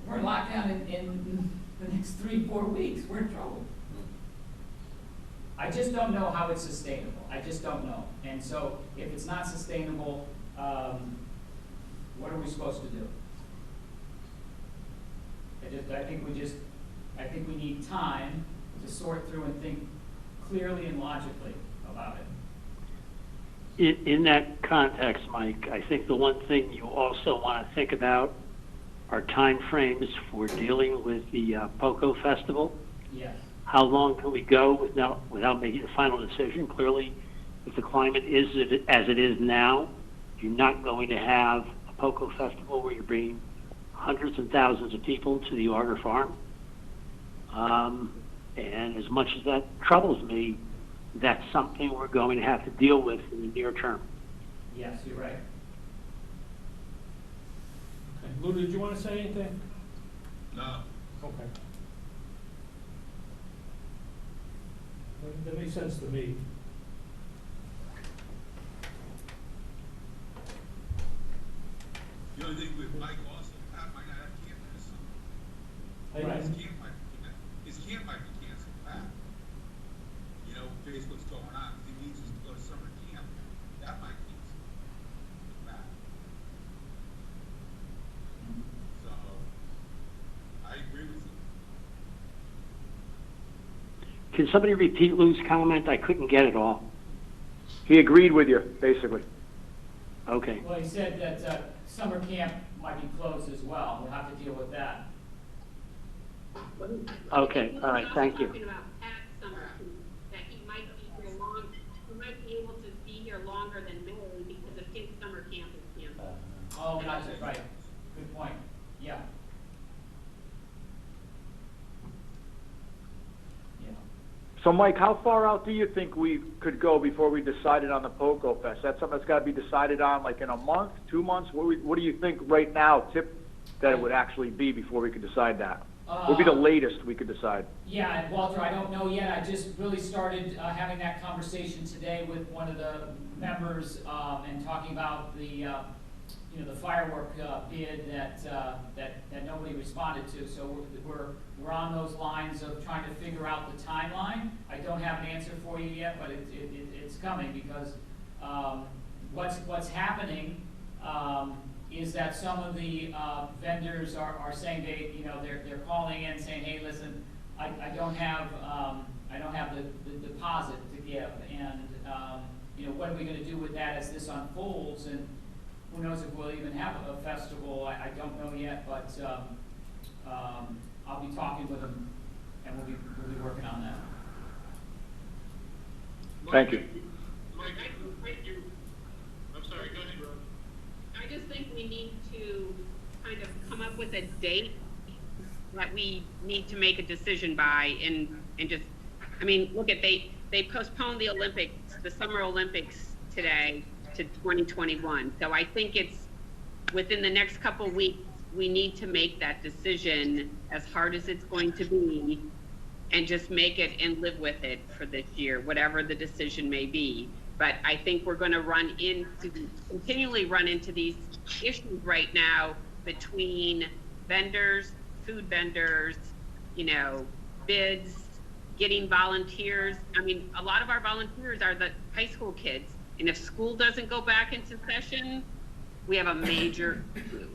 we're in lockdown in the next 3-4 weeks, we're in trouble. I just don't know how it's sustainable. I just don't know. And so if it's not sustainable, what are we supposed to do? I think we need time to sort through and think clearly and logically about it. In that context, Mike, I think the one thing you also want to think about are timeframes for dealing with the POCO Festival. Yes. How long can we go without making a final decision? Clearly, if the climate is as it is now, you're not going to have a POCO Festival where you're bringing hundreds and thousands of people to the Arter Farm. And as much as that troubles me, that's something we're going to have to deal with in the near term. Yes, you're right. Okay. Lou, did you want to say anything? No. Okay. That makes sense to me. The only thing with Mike also, Pat might not have camp this summer. Right. His camp might be canceled, Pat. You know, based what's going on, if he needs us to go to summer camp, that might cancel. Pat. So, I agree with you. Can somebody repeat Lou's comment? I couldn't get it all. He agreed with you, basically. Okay. Well, he said that summer camp might be closed as well. We'll have to deal with that. Okay, all right, thank you. Talking about Pat Summer, that he might be able to be here longer than May because of his summer camp is canceled. Oh, gotcha, right, good point, yeah. Yeah. So Mike, how far out do you think we could go before we decided on the POCO Fest? That's something that's gotta be decided on like in a month, 2 months? What do you think right now, that it would actually be before we could decide that? What would be the latest we could decide? Yeah, and Walter, I don't know yet. I just really started having that conversation today with one of the members and talking about the, the firework bid that nobody responded to. So we're on those lines of trying to figure out the timeline. I don't have an answer for you yet, but it's coming because what's happening is that some of the vendors are saying they're calling in saying, hey, listen, I don't have the deposit to give, and what are we going to do with that as this unfolds? And who knows if we'll even have a festival? I don't know yet, but I'll be talking with them, and we'll be working on that. Thank you. Mike, I'm sorry, go ahead, Rob. I just think we need to kind of come up with a date that we need to make a decision by and just, look at, they postponed the Olympics, the Summer Olympics today to 2021. So I think it's within the next couple of weeks, we need to make that decision, as hard as it's going to be, and just make it and live with it for this year, whatever the decision may be. But I think we're going to continually run into these issues right now between vendors, food vendors, bids, getting volunteers. A lot of our volunteers are the high school kids. And if school doesn't go back into session, we have a major issue.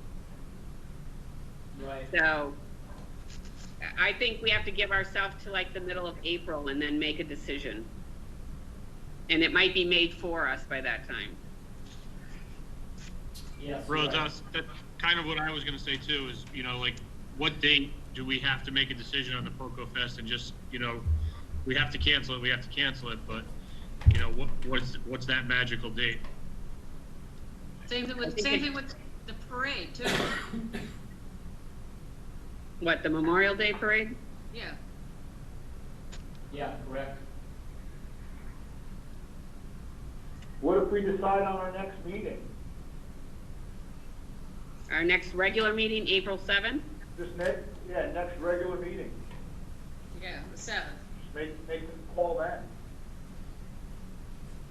Right. So I think we have to give ourselves to like the middle of April and then make a decision. And it might be made for us by that time. Yes. Rose, right. that's kind of what I was gonna say too, is, what date do we have to make a decision on the POCO Fest, and just, we have to cancel it, but, what's that magical date? Same thing with the parade too. What, the Memorial Day parade? Yeah. Yeah, correct. What if we decide on our next meeting? Our next regular meeting, April 7th? Just next regular meeting. Yeah, the 7th. Make them call then.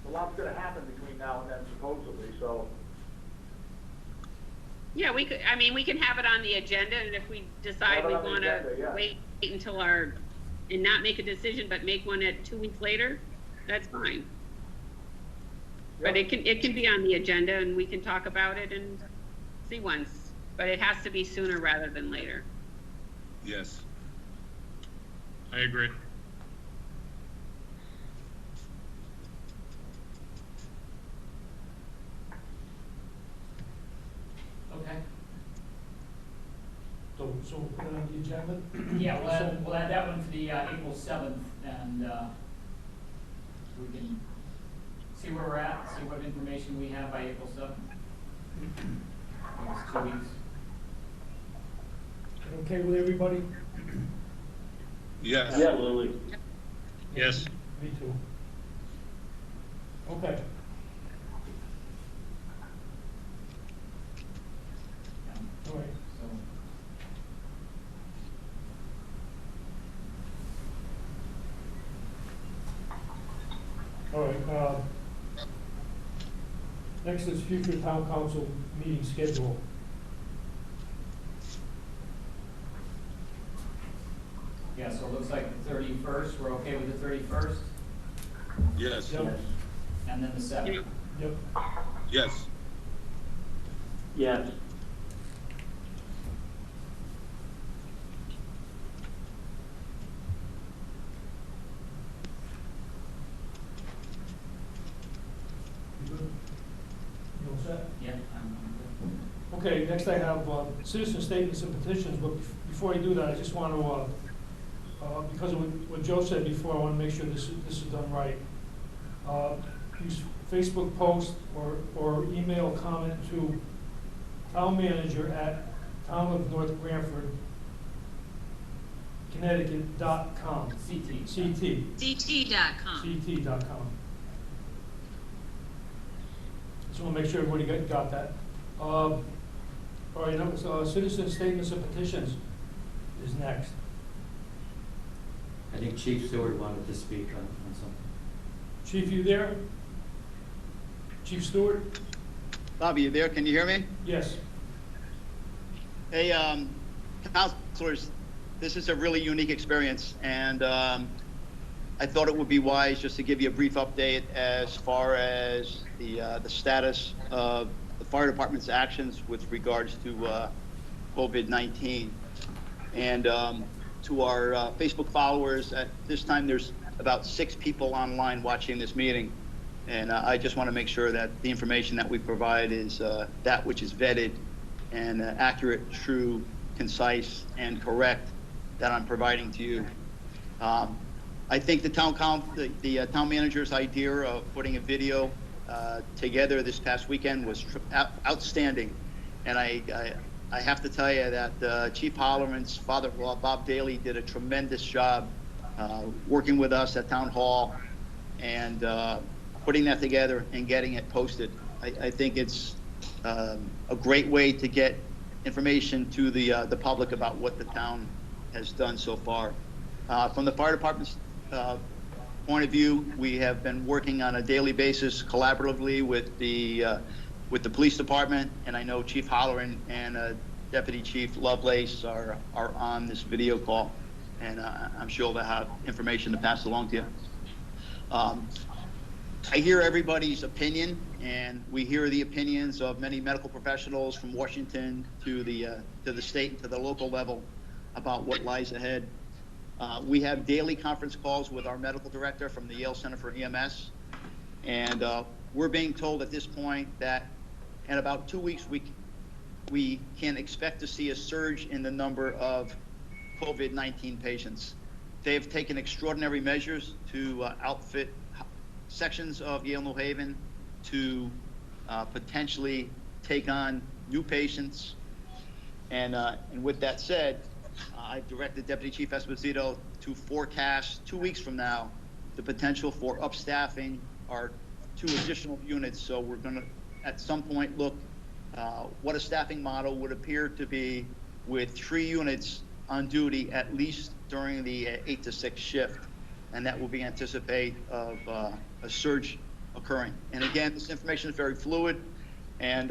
A lot's gonna happen between now and then supposedly, so. Yeah, we can have it on the agenda, and if we decide we want to wait until and not make a decision, but make one at 2 weeks later, that's fine. But it can be on the agenda, and we can talk about it and see once, but it has to be sooner rather than later. Yes. I agree. Okay. So we'll put it on the agenda? Yeah, we'll add that one to the April 7th, and we can see where we're at, see what information we have by April 7th. Next 2 weeks. Okay with everybody? Yes. Yeah, Lily. Yes. Me too. Okay. All right. So, All right, next is future town council meeting schedule. yeah, so it looks like the 31st, we're okay with the 31st, Yes. Yep. and then the 7th. Yep. Yes. Yes. You good? You all set? Yeah, I'm good. Okay, next I have citizen statements and petitions, but before I do that, I just want to, because of what Joe said before, I want to make sure this is done right. Use Facebook post or email comment to town manager at town of North Branford, Connecticut.com. CT. CT.com. CT.com. Just want to make sure everybody got that. All right, now, citizen statements and petitions is next. I think Chief Stewart wanted to speak on something. Chief, you there? Chief Stewart? Bobby, you there? Can you hear me? Yes. Hey, counselors, this is a really unique experience, and I thought it would be wise just to give you a brief update as far as the status of the fire department's actions with regards to COVID-19. And to our Facebook followers, at this time there's about 6 people online watching this meeting. And I just want to make sure that the information that we provide is that which is vetted and accurate, true, concise, and correct that I'm providing to you. I think the town manager's idea of putting a video together this past weekend was outstanding. And I have to tell you that Chief Holloran's father-in-law, Bob Daly, did a tremendous job working with us at Town Hall and putting that together and getting it posted. I think it's a great way to get information to the public about what the town has done so far. From the fire department's point of view, we have been working on a daily basis collaboratively with the police department, and I know Chief Holloran and Deputy Chief Lovelace are on this video call, and I'm sure they'll have information to pass along to you. I hear everybody's opinion, and we hear the opinions of many medical professionals from Washington to the state and to the local level about what lies ahead. We have daily conference calls with our medical director from the Yale Center for EMS, and we're being told at this point that in about 2 weeks we can expect to see a surge in the number of COVID-19 patients. They've taken extraordinary measures to outfit sections of Yale New Haven to potentially take on new patients. And with that said, I've directed Deputy Chief Esposito to forecast 2 weeks from now the potential for upstaffing our 2 additional units. So we're going to, at some point, look what a staffing model would appear to be with 3 units on duty at least during the 8 to 6 shift, and that will be anticipate of a surge occurring. And again, this information is very fluid, and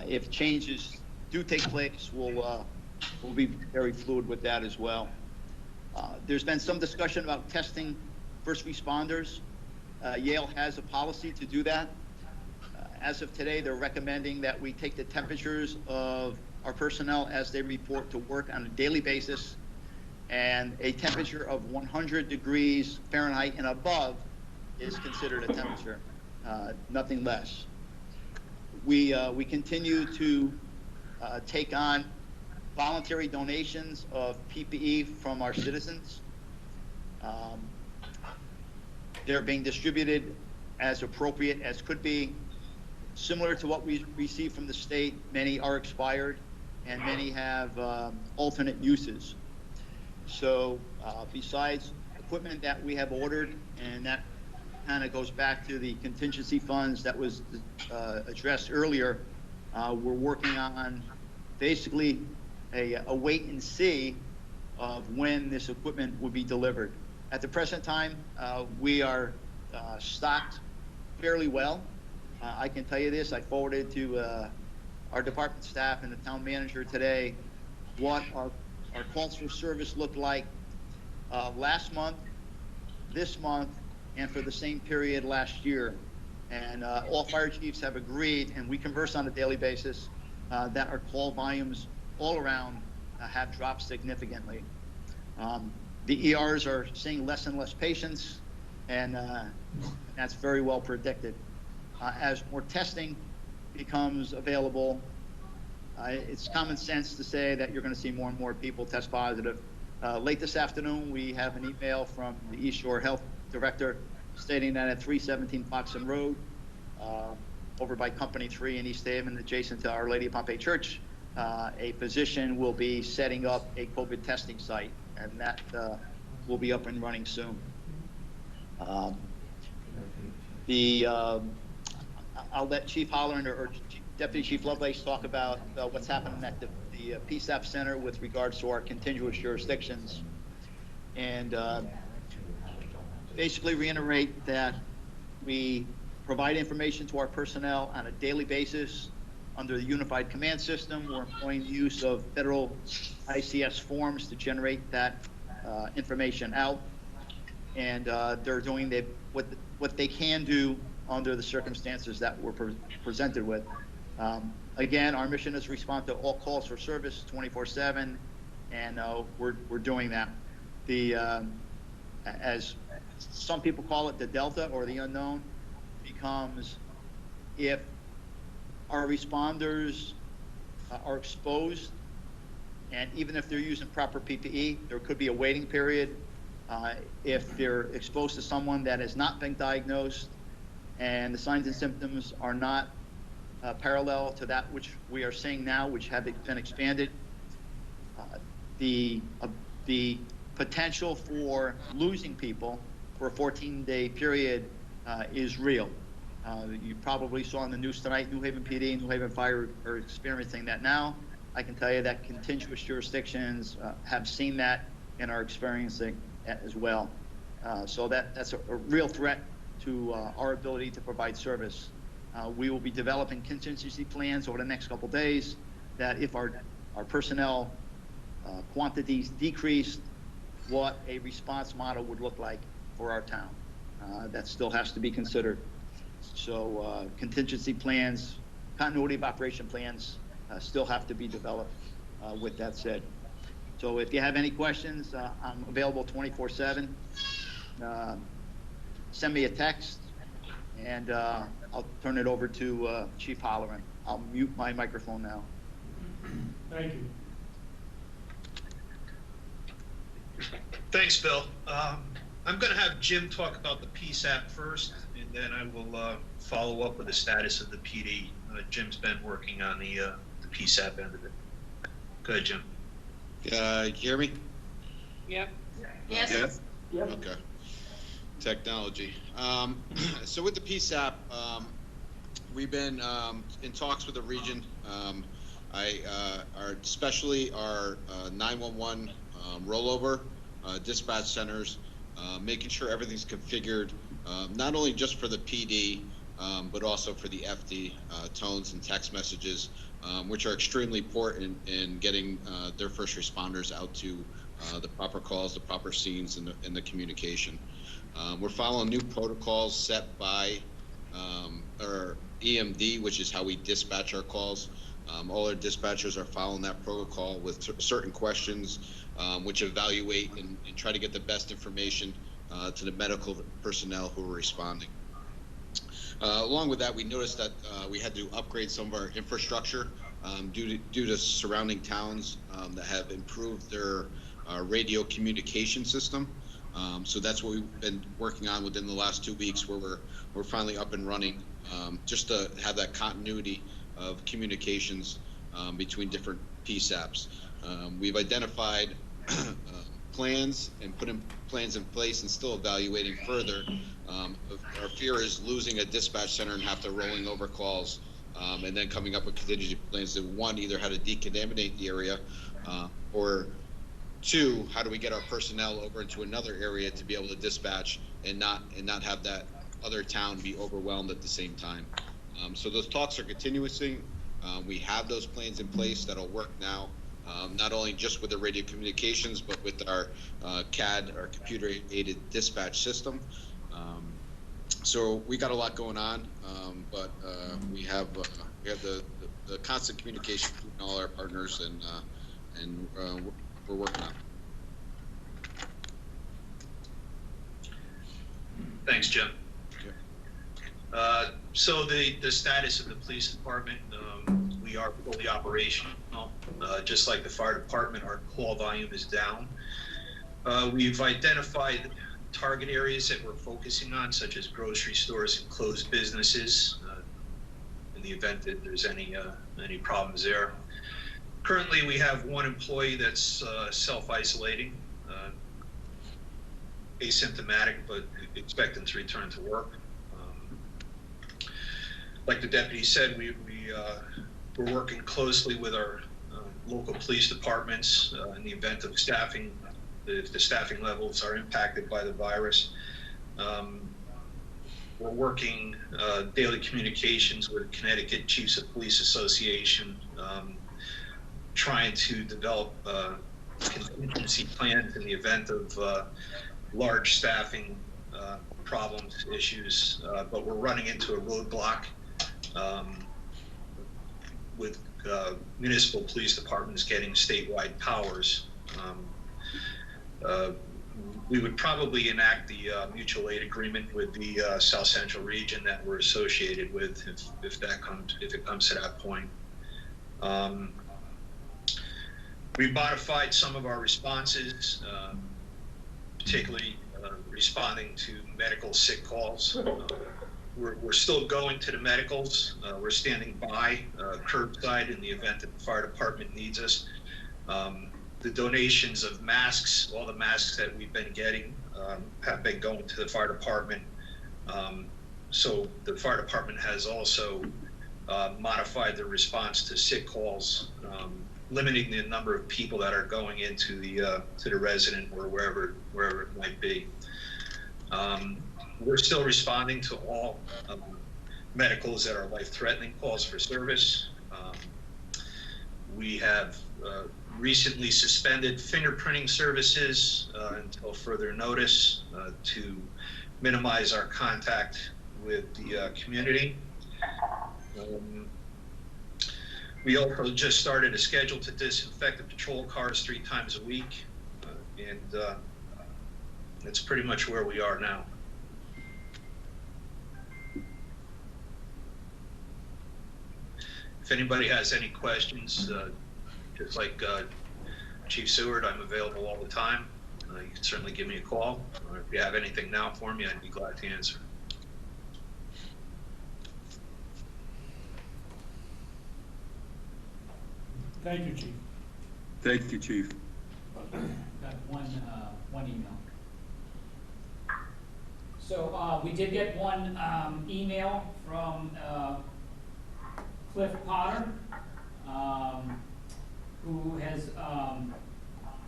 if changes do take place, we'll be very fluid with that as well. There's been some discussion about testing first responders. Yale has a policy to do that. As of today, they're recommending that we take the temperatures of our personnel as they report to work on a daily basis, and a temperature of 100 degrees Fahrenheit and above is considered a temperature, nothing less. We continue to take on voluntary donations of PPE from our citizens. They're being distributed as appropriate as could be. Similar to what we receive from the state, many are expired and many have alternate uses. So besides equipment that we have ordered, and that kind of goes back to the contingency funds that was addressed earlier, we're working on basically a wait and see of when this equipment will be delivered. At the present time, we are stocked fairly well. I can tell you this, I forwarded to our department staff and the town manager today what our calls for service looked like last month, this month, and for the same period last year. And all fire chiefs have agreed, and we converse on a daily basis, that our call volumes all around have dropped significantly. The ERs are seeing less and less patients, and that's very well predicted. As more testing becomes available, it's common sense to say that you're going to see more and more people test positive. Late this afternoon, we have an email from the East Shore Health Director stating that at 317 Foxton Road, over by Company 3 in East Haven, adjacent to Our Lady of Pompeii Church, a physician will be setting up a COVID testing site, and that will be up and running soon. I'll let Chief Holleran or Deputy Chief Lovelace talk about what's happening at the PSAP Center with regards to our contiguous jurisdictions. And basically reiterate that we provide information to our personnel on a daily basis under the Unified Command System. We're employing the use of federal ICS forms to generate that information out. And they're doing what they can do under the circumstances that we're presented with. Again, our mission is to respond to all calls for service 24/7, and we're doing that. As some people call it, the Delta or the unknown becomes if our responders are exposed, and even if they're using proper PPE, there could be a waiting period. If they're exposed to someone that has not been diagnosed and the signs and symptoms are not parallel to that which we are seeing now, which have been expanded, the potential for losing people for a 14-day period is real. You probably saw in the news tonight, New Haven PD and New Haven Fire are experiencing that now. I can tell you that contiguous jurisdictions have seen that and are experiencing it as well. So that's a real threat to our ability to provide service. We will be developing contingency plans over the next couple of days that if our personnel quantities decreased, what a response model would look like for our town. That still has to be considered. So contingency plans, continuity of operation plans still have to be developed with that said. So if you have any questions, I'm available 24/7. Send me a text, and I'll turn it over to Chief Holleran. I'll mute my microphone now. Thank you. Thanks, Bill. I'm going to have Jim talk about the PSAP first, and then I will follow up with the status of the PD. Jim's been working on the PSAP end of it. Go ahead, Jim. You hear me? Yep. Yes. Yep. Okay. Technology. So with the PSAP, we've been in talks with the region. Especially our 911 rollover dispatch centers, making sure everything's configured, not only just for the PD, but also for the FD tones and text messages, which are extremely important in getting their first responders out to the proper calls, the proper scenes, and the communication. We're following new protocols set by our EMD, which is how we dispatch our calls. All our dispatchers are following that protocol with certain questions, which evaluate and try to get the best information to the medical personnel who are responding. Along with that, we noticed that we had to upgrade some of our infrastructure due to surrounding towns that have improved their radio communication system. So that's what we've been working on within the last 2 weeks, where we're finally up and running, just to have that continuity of communications between different PSAPs. We've identified plans and put plans in place and still evaluating further. Our fear is losing a dispatch center and have to rolling over calls, and then coming up with contingency plans that, one, either how to decontaminate the area, or two, how do we get our personnel over into another area to be able to dispatch and not have that other town be overwhelmed at the same time. So those talks are continuing. We have those plans in place that'll work now, not only just with the radio communications, but with our CAD, our computer-aided dispatch system. So we got a lot going on, but we have the constant communication between all our partners, and we're working on it. Thanks, Jim. So the status of the police department, we are fully operational. Just like the fire department, our call volume is down. We've identified target areas that we're focusing on, such as grocery stores and closed businesses, in the event that there's any problems there. Currently, we have one employee that's self-isolating, asymptomatic, but expecting to return to work. Like the deputy said, we're working closely with our local police departments in the event of staffing, if the staffing levels are impacted by the virus. We're working daily communications with Connecticut Chiefs of Police Association, trying to develop contingency plans in the event of large staffing problems, issues, but we're running into a roadblock with municipal police departments getting statewide powers. We would probably enact the mutual aid agreement with the South Central region that we're associated with, if it comes to that point. We've modified some of our responses, particularly responding to medical sick calls. We're still going to the medicals. We're standing by curbside in the event that the fire department needs us. The donations of masks, all the masks that we've been getting, have been going to the fire department. So the fire department has also modified their response to sick calls, limiting the number of people that are going into the to the resident or wherever it might be. We're still responding to all medicals that are life-threatening calls for service. We have recently suspended fingerprinting services until further notice to minimize our contact with the community. We also just started a schedule to disinfect the patrol cars 3 times a week, and that's pretty much where we are now. If anybody has any questions, just like Chief Seward, I'm available all the time. You can certainly give me a call, or if you have anything now for me, I'd be glad to answer. Thank you, Chief. Thank you, Chief. Got one email. So, we did get one, email from, Cliff Potter, who has,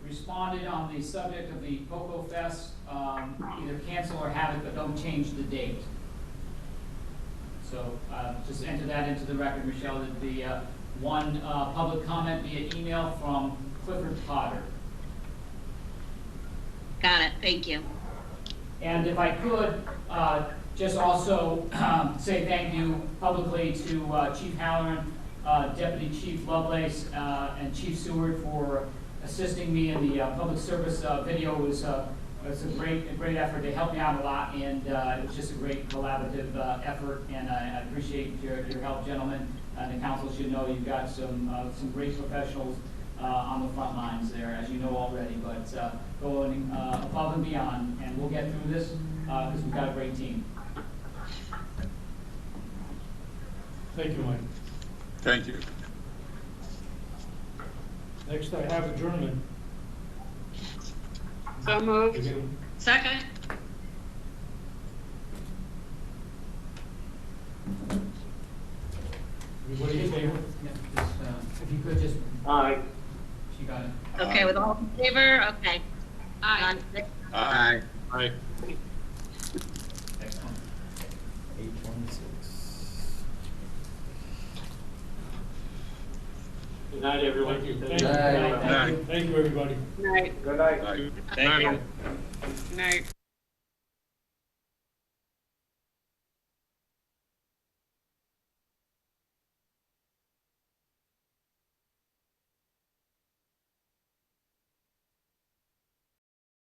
responded on the subject of the Cocoa Fest, either cancel or have it, but don't change the date. So, just enter that into the record, Michelle, that the, one, public comment via email from Clifford Potter. Got it, thank you. And if I could, just also say thank you publicly to Chief Halloran, Deputy Chief Lovelace, and Chief Seward for assisting me in the public service video. It was a great effort. They helped me out a lot, and it was just a great collaborative effort, and I appreciate your help, gentlemen. And the council should know you've got some great professionals on the front lines there, as you know already, but going above and beyond, and we'll get through this because we've got a great team. Thank you, Mike. Thank you. Next, I have adjournment. So moved. Second? Everybody in favor? Yeah, just, if you could just, Aye. she got it. Okay, with all in favor, okay. Aye. Aye. Aye. Excellent. 8:26. Good night, everyone. Thank you. Thank Thank you. you. Thank you, everybody. Night. Good night. Aye. Thank you. Night.